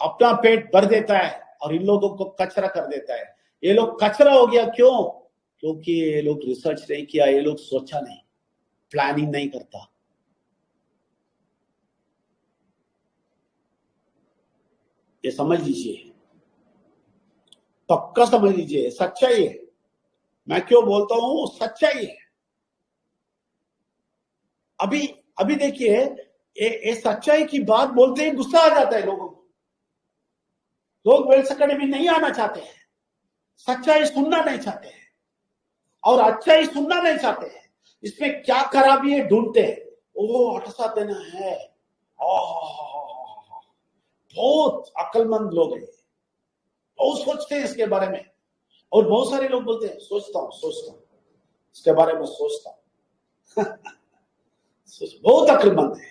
अपना पेट भर देता है और इन लोगों को कचरा कर देता है। ये लोग कचरा हो गया, क्यों? क्योंकि ये लोग रिसर्च नहीं किया, ये लोग सोचा नहीं, प्लानिंग नहीं करता। ये समझ लीजिए, पक्का समझ लीजिए, सच्चाई है। मैं क्यों बोलता हूं, सच्चाई है। अभी देखिए, ये सच्चाई की बात बोलते ही गुस्सा आ जाता है लोगों को। लोग वेल्स एकेडमी नहीं आना चाहते हैं, सच्चाई सुनना नहीं चाहते हैं, और अच्छाई सुनना नहीं चाहते हैं। इसमें क्या खराबी है ढूंढते हैं, वो हटा देना है। बहुत अक्लमंद लोग हैं, बहुत सोचते हैं इसके बारे में। और बहुत सारे लोग बोलते हैं सोचता हूं इसके बारे में, सोचता हूं बहुत अक्लमंद है,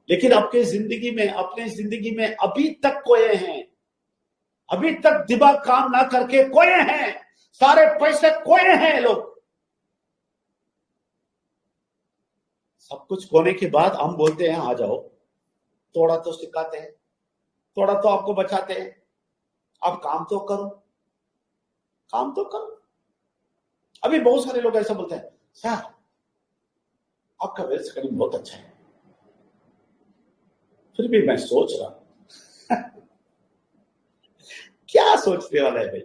लेकिन अपनी जिंदगी में अभी तक खोए हैं, अभी तक दिमाग काम ना करके खोए हैं, सारे पैसे खोए हैं लोग। सब कुछ खोने के बाद हम बोलते हैं आ जाओ, थोड़ा तो सिखाते हैं, थोड़ा तो आपको बचाते हैं, आप काम तो करो। अभी बहुत सारे लोग ऐसा बोलते हैं, सर आपका वेल्स एकेडमी बहुत अच्छा है, फिर भी मैं सोच रहा हूं क्या सोचने वाला है भाई?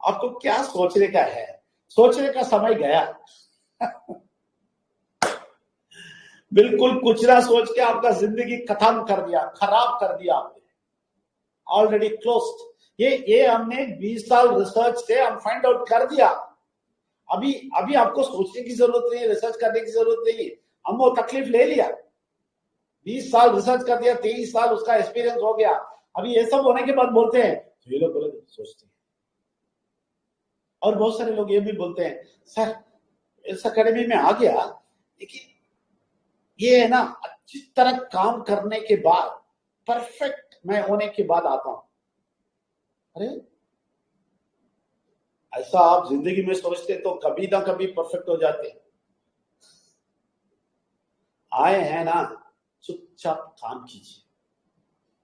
आपको क्या सोचने का है? सोचने का समय गया बिल्कुल कुछ ना सोच के आपका जिंदगी खत्म कर दिया, खराब कर दिया आपने, ऑलरेडी क्लोज्ड। ये हमने 20 साल रिसर्च से हम फाइंड आउट कर दिया। अभी आपको सोचने की जरूरत नहीं है, रिसर्च करने की जरूरत नहीं है, हम वो तकलीफ ले लिया। 20 साल रिसर्च कर दिया, 23 साल उसका एक्सपीरियंस हो गया। अभी ये सब होने के बाद बोलते हैं, तो ये लोग बोले सोचते हैं। और बहुत सारे लोग ये भी बोलते हैं, सर इस एकेडमी में आ गया, लेकिन ये है ना, अच्छी तरह काम करने के बाद, परफेक्ट मैं होने के बाद आता हूं। अरे ऐसा आप जिंदगी में सोचते तो कभी ना कभी परफेक्ट हो जाते। आए हैं ना, चुपचाप काम कीजिए।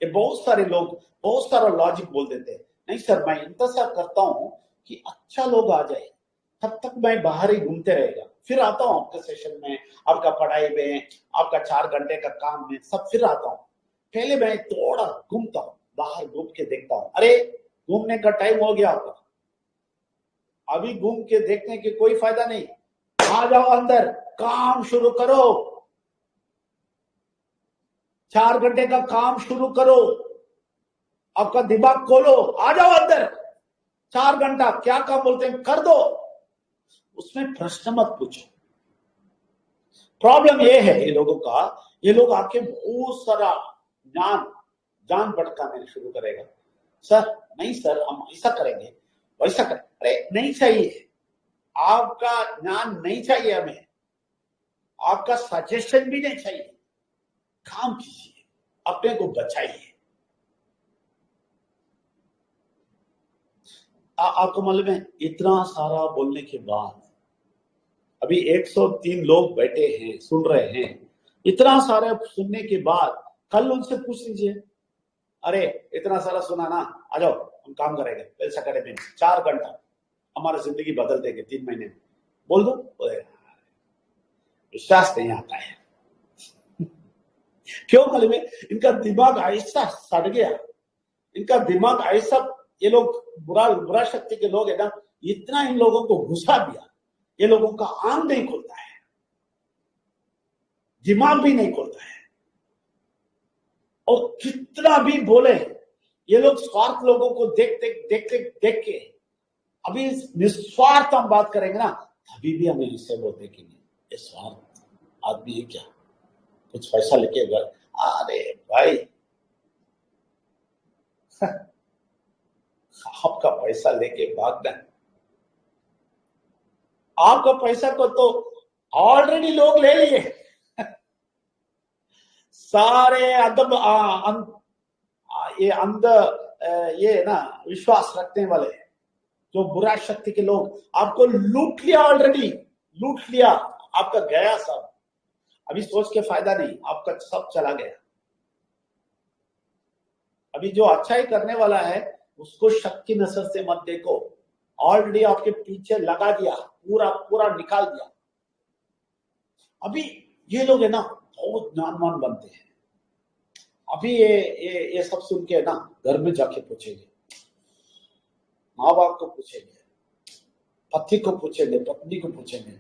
ये बहुत सारे लोग बहुत सारा लॉजिक बोल देते हैं, नहीं सर मैं इंतजार करता हूं कि अच्छा लोग आ जाए, तब तक मैं बाहर ही घूमते रहेगा, फिर आता हूं आपके सेशन में, आपका पढ़ाई में, आपका 4 घंटे का काम में, सब फिर आता हूं। पहले मैं थोड़ा घूमता हूं, बाहर घूम के देखता हूं। अरे घूमने का टाइम हो गया आपका, अभी घूम के देखने के कोई फायदा नहीं। आ जाओ अंदर, काम शुरू करो, 4 घंटे का काम शुरू करो, आपका दिमाग खोलो, आ जाओ अंदर। 4 घंटा क्या काम बोलते हैं कर दो, उसमें प्रश्न मत पूछो। प्रॉब्लम ये है ये लोगों का, ये लोग आके बहुत सारा जान भटकाने शुरू करेगा। सर नहीं सर हम ऐसा करेंगे वैसा करें। अरे नहीं चाहिए, आपका ज्ञान नहीं चाहिए हमें, आपका सजेशन भी नहीं चाहिए। काम कीजिए, अपने को बचाइए। आपको मालूम है इतना सारा बोलने के बाद अभी 103 लोग बैठे हैं सुन रहे हैं, इतना सारा सुनने के बाद कल उनसे पूछ लीजिए, अरे इतना सारा सुना ना, आ जाओ हम काम करेंगे वेल्स अकेडमी में 4 घंटा, हमारी जिंदगी बदल देंगे 3 महीने में, बोल दो। विश्वास नहीं आता है। क्यों मालूम है, इनका दिमाग ऐसा सड़ गया, इनका दिमाग ऐसा, ये लोग बुरा शक्ति के लोग है ना, इतना इन लोगों को घुसा दिया, ये लोगों का आंख नहीं खुलता है, दिमाग भी नहीं खुलता है, और कितना भी बोले ये लोग स्वार्थ लोगों को देख के अभी निस्वार्थ हम बात करेंगे ना, अभी भी हमें इससे बोलते कि नहीं ये स्वार्थ आदमी है क्या, कुछ पैसा लेके घर। अरे भाई आपका पैसा लेके भागना, आपका पैसा को तो ऑलरेडी लोग ले लिए। सारे ये ना विश्वास रखने वाले जो बुरा शक्ति के लोग आपको लूट लिया, ऑलरेडी लूट लिया, आपका गया सब, अभी सोच के फायदा नहीं, आपका सब चला गया। अभी जो अच्छाई करने वाला है उसको शक की नजर से मत देखो, ऑलरेडी आपके पीछे लगा दिया, पूरा निकाल दिया। अभी ये लोग है ना बहुत ज्ञानवान बनते हैं, अभी ये सब सुन के ना घर में जाके पूछेंगे, माँ बाप को पूछेंगे, पति को पूछेंगे, पत्नी को पूछेंगे,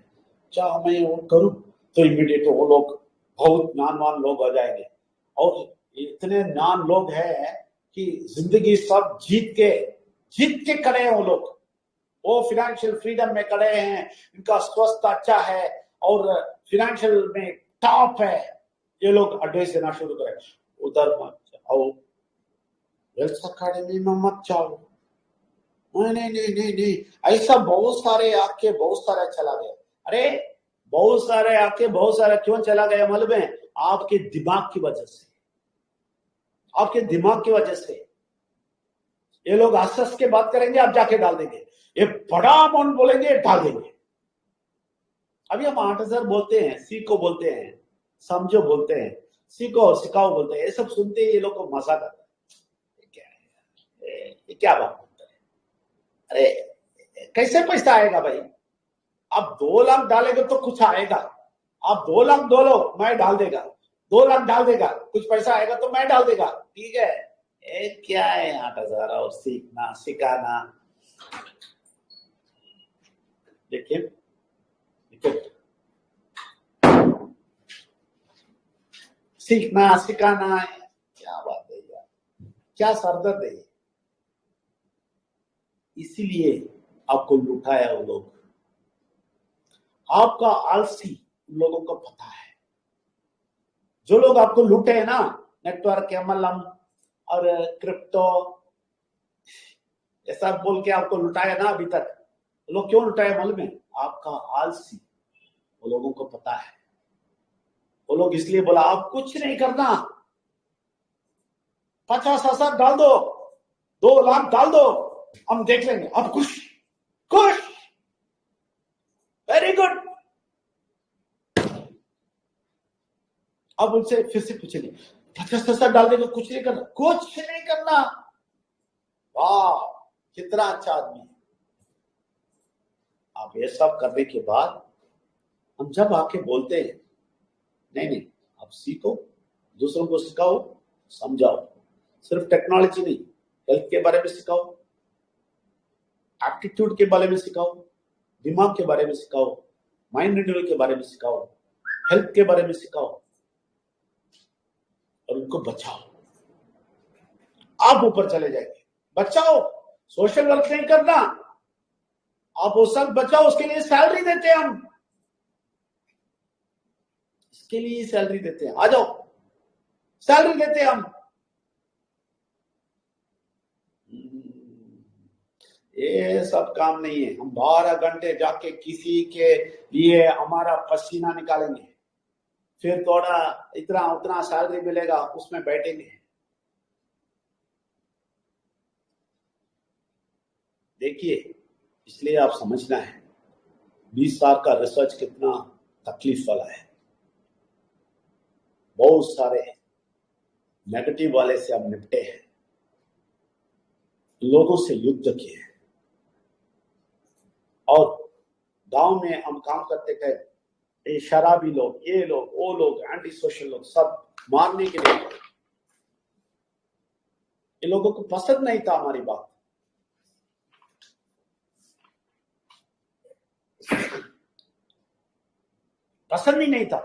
क्या मैं वो करूं, तो इमीडिएट वो लोग बहुत ज्ञानवान लोग आ जाएंगे। और इतने ज्ञान लोग हैं कि जिंदगी सब जीत के खड़े हैं वो लोग, वो फाइनेंशियल फ्रीडम में खड़े हैं, इनका स्वास्थ्य अच्छा है और फाइनेंशियल में टॉप है। ये लोग एडवाइस देना शुरू करें, उधर मत जाओ, वेल्स अकेडमी में मत जाओ, नहीं, ऐसा बहुत सारे आके बहुत सारा चला गया। अरे बहुत सारे आके बहुत सारा क्यों चला गया मालूम है, आपके दिमाग की वजह से, आपके दिमाग की वजह से। ये लोग हंस के बात करेंगे, आप जाके डाल देंगे, ये बड़ा अमाउंट बोलेंगे डाल देंगे। अभी हम 8,000 बोलते हैं, सी को बोलते हैं, समझो बोलते हैं, सीखो और सिखाओ बोलते हैं, ये सब सुनते ही ये लोग को मजा आता है। ये क्या बात बोलता है, अरे कैसे पैसा आएगा भाई, आप 2 लाख डालेंगे तो कुछ आएगा, आप 2 लाख दो मैं डाल देगा, 2 लाख डाल देगा, कुछ पैसा आएगा तो मैं डाल देगा, ठीक है। क्या है 8,000 और सीखना सिखाना। देखिए सीखना सिखाना, क्या बात है यार, क्या सरदर्द है। इसीलिए आपको लुटाया वो लोग, आपका आलसी उन लोगों को पता है। जो लोग आपको लूटे हैं ना, नेटवर्क MLM और क्रिप्टो ऐसा बोल के आपको लुटाया ना अभी तक, लोग क्यों लुटाए मालूम है, आपका आलसी वो लोगों को पता है। वो लोग इसलिए बोला आप कुछ नहीं करना, 50,000 डाल दो, 2 लाख डाल दो, हम देख लेंगे। अब खुश खुश, वेरी गुड। अब उनसे फिर से पूछेंगे 50,000 डाल देंगे, कुछ नहीं करना, कुछ नहीं करना। वाह, कितना अच्छा आदमी है। आप ये सब करने के बाद हम जब आके बोलते हैं नहीं नहीं आप सीखो, दूसरों को सिखाओ, समझाओ, सिर्फ टेक्नोलॉजी नहीं, हेल्थ के बारे में सिखाओ, एप्टीट्यूड के बारे में सिखाओ, दिमाग के बारे में सिखाओ, माइंड रिन्यूअल के बारे में सिखाओ, हेल्थ के बारे में सिखाओ और उनको बचाओ। आप ऊपर चले जाएंगे। बचाओ, सोशल वर्क नहीं करना, आप वो सब बचाओ, उसके लिए सैलरी देते हैं हम, इसके लिए सैलरी देते हैं, आ जाओ, सैलरी देते हैं हम। ये सब काम नहीं है। हम 12 घंटे जाके किसी के लिए हमारा पसीना निकालेंगे, फिर थोड़ा इतना उतना सैलरी मिलेगा, उसमें बैठेंगे। देखिए, इसलिए आप समझना है 20 साल का रिसर्च कितना तकलीफ वाला है। बहुत सारे नेगेटिव वाले से हम निपटे हैं, लोगों से युद्ध किए हैं, और गांव में हम काम करते थे, ये शराबी लोग, ये लोग, वो लोग, एंटी सोशल लोग, सब मारने के लिए। ये लोगों को पसंद नहीं था हमारी बात। पसंद ही नहीं था।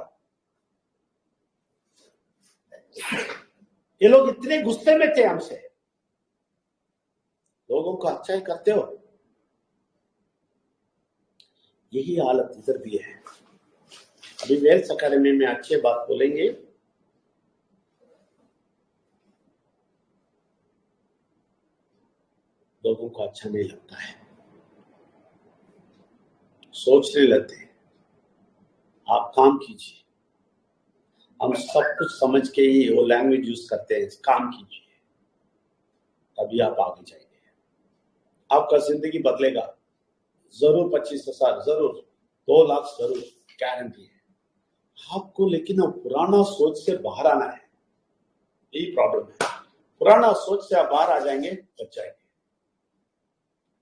ये लोग इतने गुस्से में थे हमसे। लोगों को अच्छा ही करते हो, यही हालत इधर भी है। अभी वेल्स अकेडमी में अच्छे बात बोलेंगे, लोगों को अच्छा नहीं लगता है, सोचने लगते हैं। आप काम कीजिए, हम सब कुछ समझ के ही वो लैंग्वेज यूज करते हैं, काम कीजिए, तभी आप आगे जाएंगे, आपका जिंदगी बदलेगा जरूर। 25,000 जरूर, 2 लाख जरूर, गारंटी है आपको। लेकिन अब पुराना सोच से बाहर आना है, यही प्रॉब्लम है। पुराना सोच से आप बाहर आ जाएंगे, बच जाएंगे।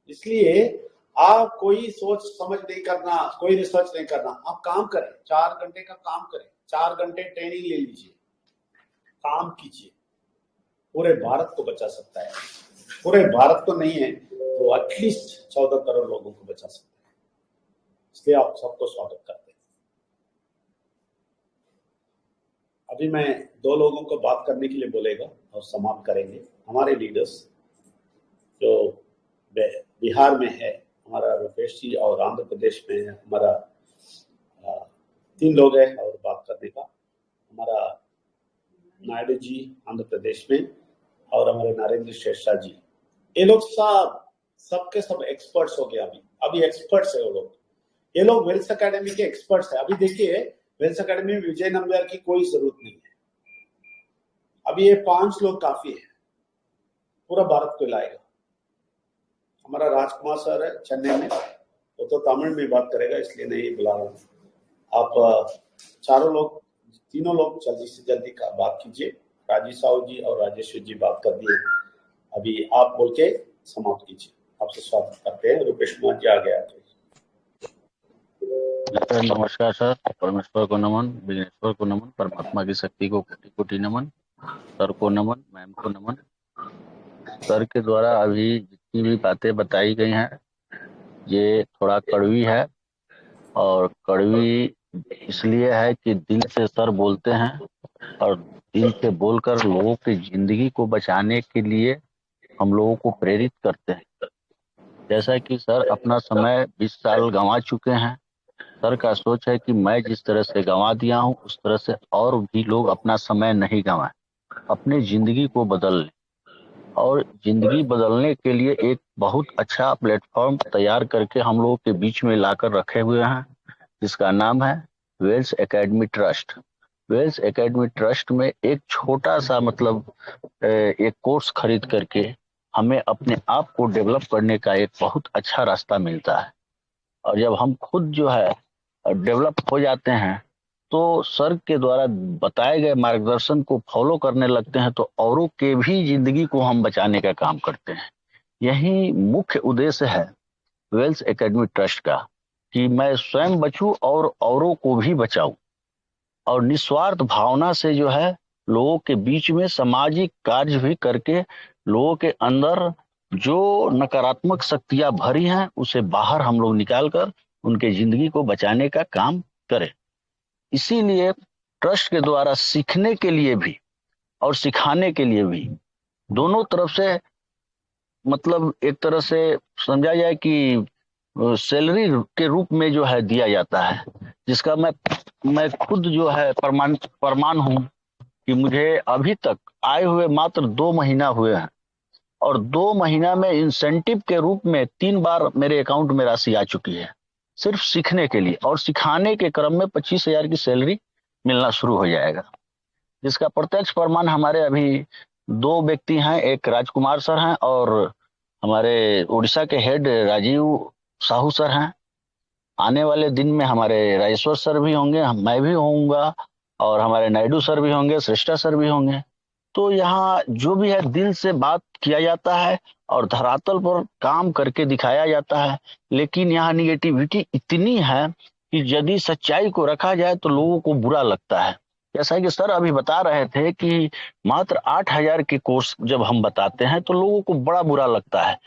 इसलिए आप कोई सोच समझ नहीं करना, कोई रिसर्च नहीं करना, आप काम करें, 4 घंटे का काम करें, 4 घंटे ट्रेनिंग ले लीजिए, काम कीजिए। पूरे भारत को बचा सकता है, पूरे भारत को नहीं है तो एटलीस्ट 14 करोड़ लोगों को बचा सकता है। इसलिए आप सबको स्वागत करते हैं। अभी मैं 2 लोगों को बात करने के लिए बोलेगा और समाप्त करेंगे। हमारे लीडर्स जो बिहार में है हमारा रुपेश जी, और आंध्र प्रदेश में हमारा 3 लोग हैं और बात करने का। हमारा नायडू जी आंध्र प्रदेश में, और हमारे नरेंद्र शेषा जी। ये लोग सबके सब एक्सपर्ट्स हो गए। अभी एक्सपर्ट्स है वो लोग। ये लोग वेल्स अकेडमी के एक्सपर्ट्स है। अभी देखिए, वेल्स अकेडमी में विजय नंबर की कोई जरूरत नहीं है। अभी ये 5 लोग काफी है, पूरा भारत को लाएगा। हमारा राजकुमार सर है चेन्नई में, वो तो तमिल में बात करेगा, इसलिए नहीं बुला रहा हूँ। आप 4 लोग, 3 लोग जल्दी से जल्दी का बात कीजिए। राजीव साहू जी और राजेश्वर जी बात कर दिए, अभी आप बोल के समाप्त कीजिए। आपसे स्वागत करते हैं। रुपेश कुमार जी आ गया। सर नमस्कार सर, परमेश्वर को नमन, विघ्नेश्वर को नमन, परमात्मा की शक्ति को कोटि कोटि नमन, सर को नमन, मैम को नमन। सर के द्वारा अभी जितनी भी बातें बताई गई हैं ये थोड़ा कड़वी है, और कड़वी इसलिए है कि दिल से सर बोलते हैं, और दिल से बोलकर लोगों की जिंदगी को बचाने के लिए हम लोगों को प्रेरित करते हैं। जैसा कि सर अपना समय 20 साल गंवा चुके हैं, सर का सोच है कि मैं जिस तरह से गंवा दिया हूं उस तरह से और भी लोग अपना समय नहीं गंवाएं, अपनी जिंदगी को बदल लें। और जिंदगी बदलने के लिए एक बहुत अच्छा प्लेटफॉर्म तैयार करके हम लोगों के बीच में लाकर रखे हुए हैं, जिसका नाम है Vels academy trust. Vels academy trust में एक छोटा सा मतलब एक कोर्स खरीद करके हमें अपने आप को डेवलप करने का एक बहुत अच्छा रास्ता मिलता है। और जब हम खुद जो है डेवलप हो जाते हैं तो सर के द्वारा बताए गए मार्गदर्शन को फॉलो करने लगते हैं तो औरों के भी जिंदगी को हम बचाने का काम करते हैं। यही मुख्य उद्देश्य है वेल्स एकेडमी ट्रस्ट का कि मैं स्वयं बचूं और औरों को भी बचाऊं और निस्वार्थ भावना से जो है लोगों के बीच में सामाजिक कार्य भी करके लोगों के अंदर जो नकारात्मक शक्तियां भरी हैं उसे बाहर हम लोग निकाल कर उनके जिंदगी को बचाने का काम करें। इसीलिए ट्रस्ट के द्वारा सीखने के लिए भी और सिखाने के लिए भी दोनों तरफ से मतलब एक तरह से समझा जाए कि सैलरी के रूप में जो है दिया जाता है, जिसका मैं खुद जो है प्रमाण हूं कि मुझे अभी तक आए हुए मात्र 2 महीना हुए हैं और 2 महीना में इंसेंटिव के रूप में 3 बार मेरे अकाउंट में राशि आ चुकी है सिर्फ सीखने के लिए। और सिखाने के क्रम में 25,000 की सैलरी मिलना शुरू हो जाएगा, जिसका प्रत्यक्ष प्रमाण हमारे अभी 2 व्यक्ति हैं, एक राजकुमार सर हैं और हमारे उड़ीसा के हेड राजीव साहू सर हैं। आने वाले दिन में हमारे राजेश्वर सर भी होंगे, मैं भी होऊंगा और हमारे नायडू सर भी होंगे, श्रेष्ठा सर भी होंगे। तो यहाँ जो भी है दिल से बात किया जाता है और धरातल पर काम करके दिखाया जाता है। लेकिन यहाँ निगेटिविटी इतनी है कि यदि सच्चाई को रखा जाए तो लोगों को बुरा लगता है। जैसा कि सर अभी बता रहे थे कि मात्र 8,000 के कोर्स जब हम बताते हैं तो लोगों को बड़ा बुरा लगता है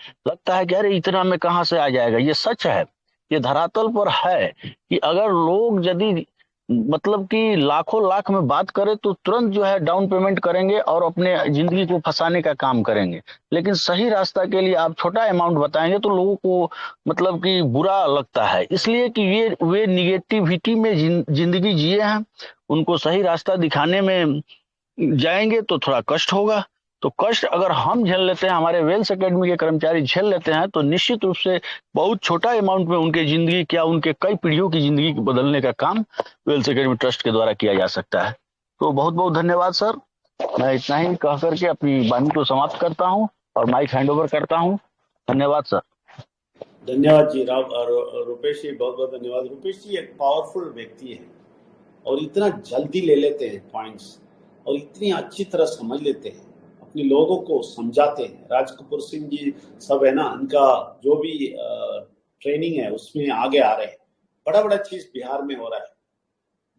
कि अरे इतना में कहाँ से आ जाएगा। ये सच है, ये धरातल पर है कि अगर लोग यदि मतलब कि लाखों लाख में बात करें तो तुरंत जो है डाउन पेमेंट करेंगे और अपने जिंदगी को फंसाने का काम करेंगे। लेकिन सही रास्ता के लिए आप छोटा अमाउंट बताएंगे तो लोगों को मतलब कि बुरा लगता है, इसलिए कि ये वे निगेटिविटी में जिंदगी जिए हैं। उनको सही रास्ता दिखाने में जाएंगे तो थोड़ा कष्ट होगा। तो कष्ट अगर हम झेल लेते हैं, हमारे वेल्स एकेडमी के कर्मचारी झेल लेते हैं तो निश्चित रूप से बहुत छोटा अमाउंट में उनके जिंदगी क्या उनके कई पीढ़ियों की जिंदगी बदलने का काम वेल्स एकेडमी ट्रस्ट के द्वारा किया जा सकता है। तो बहुत बहुत धन्यवाद सर। मैं इतना ही कह करके अपनी वाणी को समाप्त करता हूँ और माइक हैंड ओवर करता हूँ। धन्यवाद सर। धन्यवाद जी राव और रुपेश जी, बहुत बहुत धन्यवाद। रुपेश जी एक पावरफुल व्यक्ति है और इतना जल्दी ले लेते हैं पॉइंट्स और इतनी अच्छी तरह समझ लेते हैं, अपने लोगों को समझाते हैं। राज कपूर सिंह जी सब है ना, इनका जो भी ट्रेनिंग है उसमें आगे आ रहे हैं। बड़ा बड़ा चीज बिहार में हो रहा है,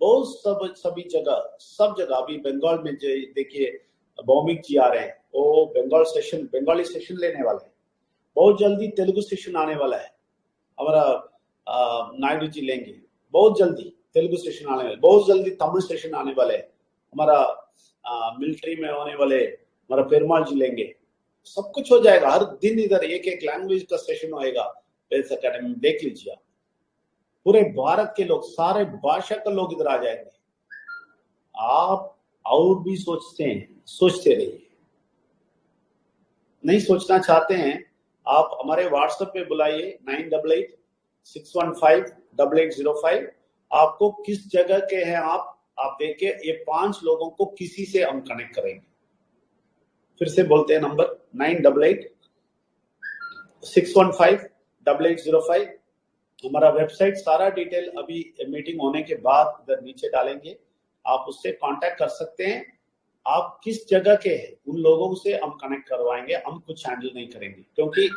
बहुत सभी जगह सब जगह। अभी बंगाल में देखिए भौमिक जी आ रहे हैं, वो बंगाली सेशन लेने वाले हैं। बहुत जल्दी तेलुगु सेशन आने वाला है, हमारा नायडू जी लेंगे। बहुत जल्दी तेलुगु सेशन आने वाले, बहुत जल्दी तमिल सेशन आने वाले, हमारा मिलिट्री में होने वाले हमारा पेरुमाल जी लेंगे। सब कुछ हो जाएगा, हर दिन इधर एक एक लैंग्वेज का सेशन होएगा वेल्स एकेडमी में। देख लीजिए आप, पूरे भारत के लोग, सारे भाषा के लोग इधर आ जाएंगे। आप और भी सोचते रहिए। नहीं सोचना चाहते हैं आप हमारे व्हाट्सएप पे बुलाइए 9886158805। आपको किस जगह के हैं आप देखिए, ये 5 लोगों को किसी से हम कनेक्ट करेंगे। फिर से बोलते हैं नंबर 9886158805। हमारा वेबसाइट सारा डिटेल अभी मीटिंग होने के बाद इधर नीचे डालेंगे, आप उससे कांटेक्ट कर सकते हैं। आप किस जगह के हैं उन लोगों से हम कनेक्ट करवाएंगे, हम कुछ हैंडल नहीं करेंगे, क्योंकि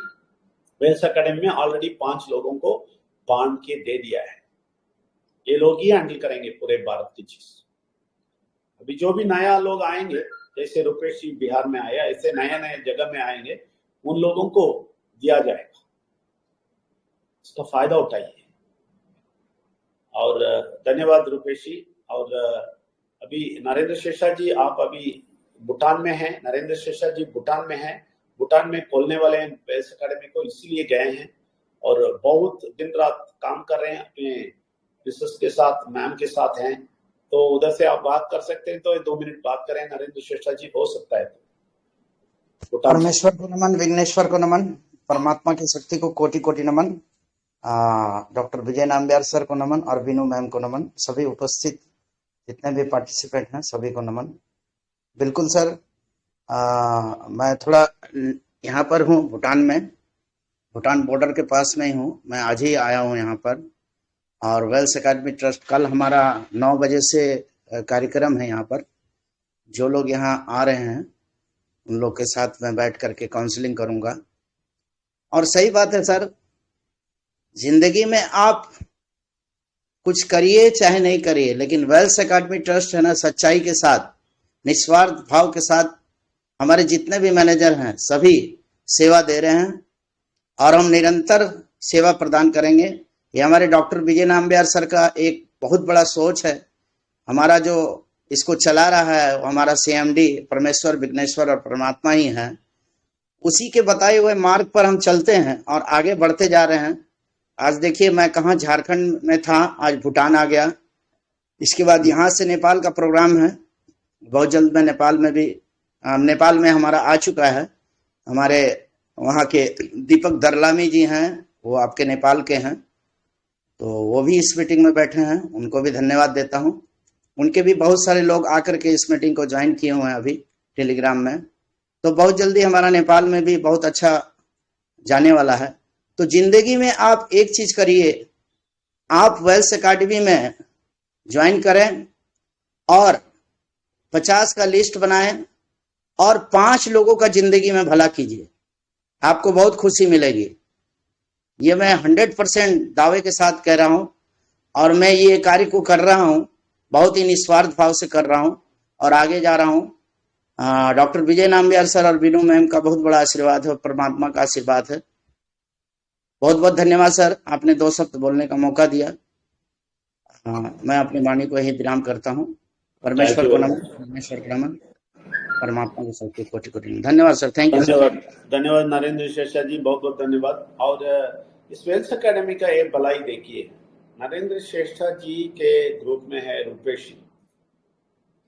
वेल्स एकेडमी में ऑलरेडी 5 लोगों को बांध के दे दिया है। ये लोग ही हैंडल करेंगे पूरे भारत की चीज। अभी जो भी नया लोग आएंगे, जैसे रुपेश जी बिहार में आया, ऐसे नए नए जगह में आएंगे, उन लोगों को दिया जाएगा, इसका फायदा उठाइए। और धन्यवाद रुपेश जी। और अभी नरेंद्र शेषा जी, आप अभी भूटान में हैं। नरेंद्र शेषा जी भूटान में हैं, भूटान में खोलने वाले हैं वेल्स एकेडमी को, इसीलिए गए हैं और बहुत दिन रात काम कर रहे हैं, अपने मिसेस के साथ, मैम के साथ हैं। तो उधर से आप बात कर सकते हैं, तो 2 मिनट बात करें नरेंद्र शेषा जी, हो सकता है तो। परमेश्वर को नमन, विघ्नेश्वर को नमन, परमात्मा की शक्ति को कोटि कोटि नमन, डॉक्टर विजय नाम्बियार सर को नमन और विनू मैम को नमन, सभी उपस्थित जितने भी पार्टिसिपेंट हैं सभी को नमन। बिल्कुल सर, मैं थोड़ा यहाँ पर हूँ भूटान में, भूटान बॉर्डर के पास में ही हूँ। मैं आज ही आया हूँ यहाँ पर, और वेल्स एकेडमी ट्रस्ट कल हमारा 9 बजे से कार्यक्रम है यहाँ पर। जो लोग यहाँ आ रहे हैं उन लोग के साथ मैं बैठ करके काउंसलिंग करूँगा। और सही बात है सर, जिंदगी में आप कुछ करिए चाहे नहीं करिए, लेकिन वेल्स एकेडमी ट्रस्ट है ना, सच्चाई के साथ, निस्वार्थ भाव के साथ हमारे जितने भी मैनेजर हैं सभी सेवा दे रहे हैं, और हम निरंतर सेवा प्रदान करेंगे। ये हमारे डॉक्टर विजय नाम्बियार सर का एक बहुत बड़ा सोच है। हमारा जो इसको चला रहा है वो हमारा CMD परमेश्वर, विघ्नेश्वर और परमात्मा ही है। उसी के बताए हुए मार्ग पर हम चलते हैं और आगे बढ़ते जा रहे हैं। आज देखिए मैं कहाँ झारखंड में था, आज भूटान आ गया। इसके बाद यहाँ से नेपाल का प्रोग्राम है। बहुत जल्द मैं नेपाल में हमारा आ चुका है। हमारे वहाँ के दीपक दरलामी जी हैं, वो आपके नेपाल के हैं, तो वो भी इस मीटिंग में बैठे हैं। उनको भी धन्यवाद देता हूँ। उनके भी बहुत सारे लोग आकर के इस मीटिंग को ज्वाइन किए हुए हैं अभी टेलीग्राम में। तो बहुत जल्दी हमारा नेपाल में भी बहुत अच्छा जाने वाला है। तो जिंदगी में आप एक चीज करिए, आप वेल्स एकेडमी में ज्वाइन करें और 50 का लिस्ट बनाएं और 5 लोगों का जिंदगी में भला कीजिए, आपको बहुत खुशी मिलेगी। ये मैं 100% दावे के साथ कह रहा हूं, और मैं ये कार्य को कर रहा हूं बहुत ही निस्वार्थ भाव से कर रहा हूं और आगे जा रहा हूं। डॉक्टर विजय नाम्बियार सर और बीनू मैम का बहुत बड़ा आशीर्वाद है, परमात्मा का आशीर्वाद है। बहुत बहुत धन्यवाद सर, आपने 2 शब्द बोलने का मौका दिया। मैं अपनी वाणी को यही विराम करता हूँ। परमेश्वर को नमन, परमेश्वर को नमन, परमात्मा को सबके कोटि कोटि नमन। धन्यवाद सर, थैंक यू। धन्यवाद नरेंद्र शेषा जी, बहुत बहुत धन्यवाद। और इस वेल्स एकेडमी का एक भलाई देखिए, नरेंद्र शेषा जी के ग्रुप में है रूपेश जी।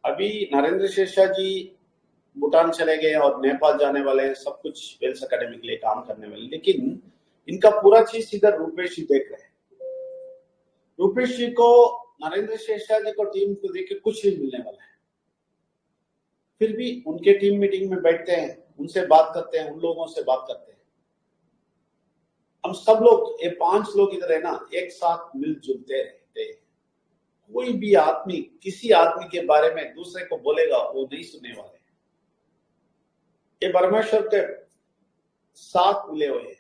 अभी नरेंद्र शेषा जी भूटान चले गए और नेपाल जाने वाले हैं, सब कुछ वेल्स एकेडमी के लिए काम करने वाले, लेकिन इनका पूरा चीज इधर रूपेश जी देख रहे हैं। रूपेश जी को, नरेंद्र शेषा जी को, टीम को देख के कुछ नहीं मिलने वाला है, फिर भी उनके टीम मीटिंग में बैठते हैं, उनसे बात करते हैं, उन लोगों से बात करते हैं। हम सब लोग, ये 5 लोग इधर है ना, एक साथ मिलजुलते रहते हैं। कोई भी आदमी किसी आदमी के बारे में दूसरे को बोलेगा वो नहीं सुनने वाले। ये परमेश्वर के साथ मिले हुए हैं।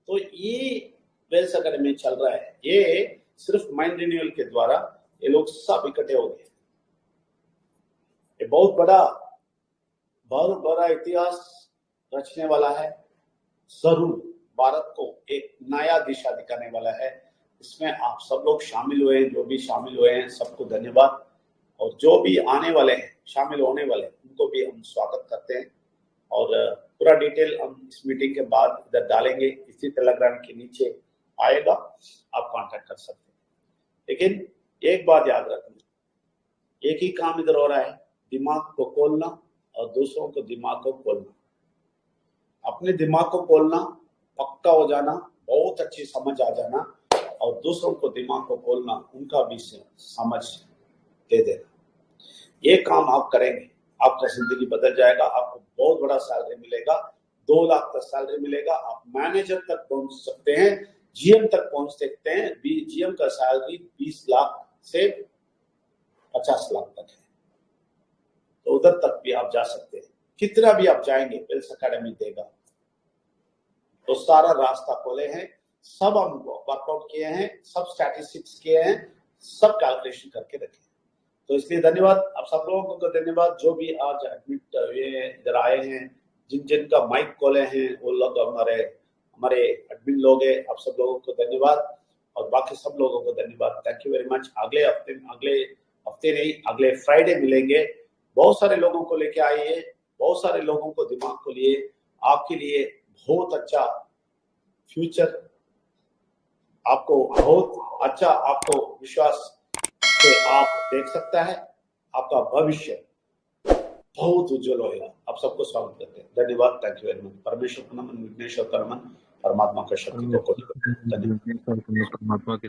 तो ये वेल्स एकेडमी चल रहा है, ये सिर्फ माइंड रिन्यूअल के द्वारा ये लोग सब इकट्ठे हो गए। ये बहुत बड़ा इतिहास रचने वाला है, जरूर भारत को एक नया दिशा दिखाने वाला है। इसमें आप सब लोग शामिल हुए, जो भी शामिल हुए हैं सबको धन्यवाद, और जो भी आने वाले हैं, शामिल होने वाले, उनको भी हम स्वागत करते हैं। और पूरा डिटेल हम इस मीटिंग के बाद इधर डालेंगे, इसी टेलीग्राम के नीचे आएगा, आप कांटेक्ट कर सकते हैं। लेकिन एक बात याद रखना, एक ही काम इधर हो रहा है, दिमाग को खोलना और दूसरों को दिमाग को खोलना। अपने दिमाग को खोलना, पक्का हो जाना, बहुत अच्छी समझ आ जाना, और दूसरों को दिमाग को खोलना, उनका भी समझ दे देना। ये काम आप करेंगे, आपका जिंदगी बदल जाएगा। आपको बहुत बड़ा सैलरी मिलेगा, 2 लाख तक सैलरी मिलेगा। आप मैनेजर तक पहुंच सकते हैं, GM तक पहुंच सकते हैं। GM का सैलरी 20 लाख से 50 लाख तक है, तो उधर तक भी आप जा सकते हैं। कितना भी आप जाएंगे, वेल्स एकेडमी देगा। तो सारा रास्ता खोले हैं, सब हम वर्कआउट किए हैं, सब स्टैटिस्टिक्स किए हैं, सब कैलकुलेशन करके रखे। तो इसलिए धन्यवाद आप सब लोगों को, धन्यवाद जो भी आज एडमिट हुए इधर आए हैं, जिनका माइक खोले हैं, वो लोग हमारे एडमिन लोग हैं। आप सब लोगों को धन्यवाद, और बाकी सब लोगों को धन्यवाद। Thank you very much. अगले हफ्ते नहीं, अगले फ्राइडे मिलेंगे। बहुत सारे लोगों को लेके आइए, बहुत सारे लोगों को दिमाग को लिए, आपके लिए बहुत अच्छा फ्यूचर, आपको बहुत अच्छा, आपको विश्वास से आप देख सकता है, आपका भविष्य बहुत उज्जवल होगा। आप सबको स्वागत करते हैं। धन्यवाद, थैंक यू वेरी मच। परमेश्वर का नमन, विघ्नेश्वर का नमन, परमात्मा का शक्ति को धन्यवाद। परमात्मा की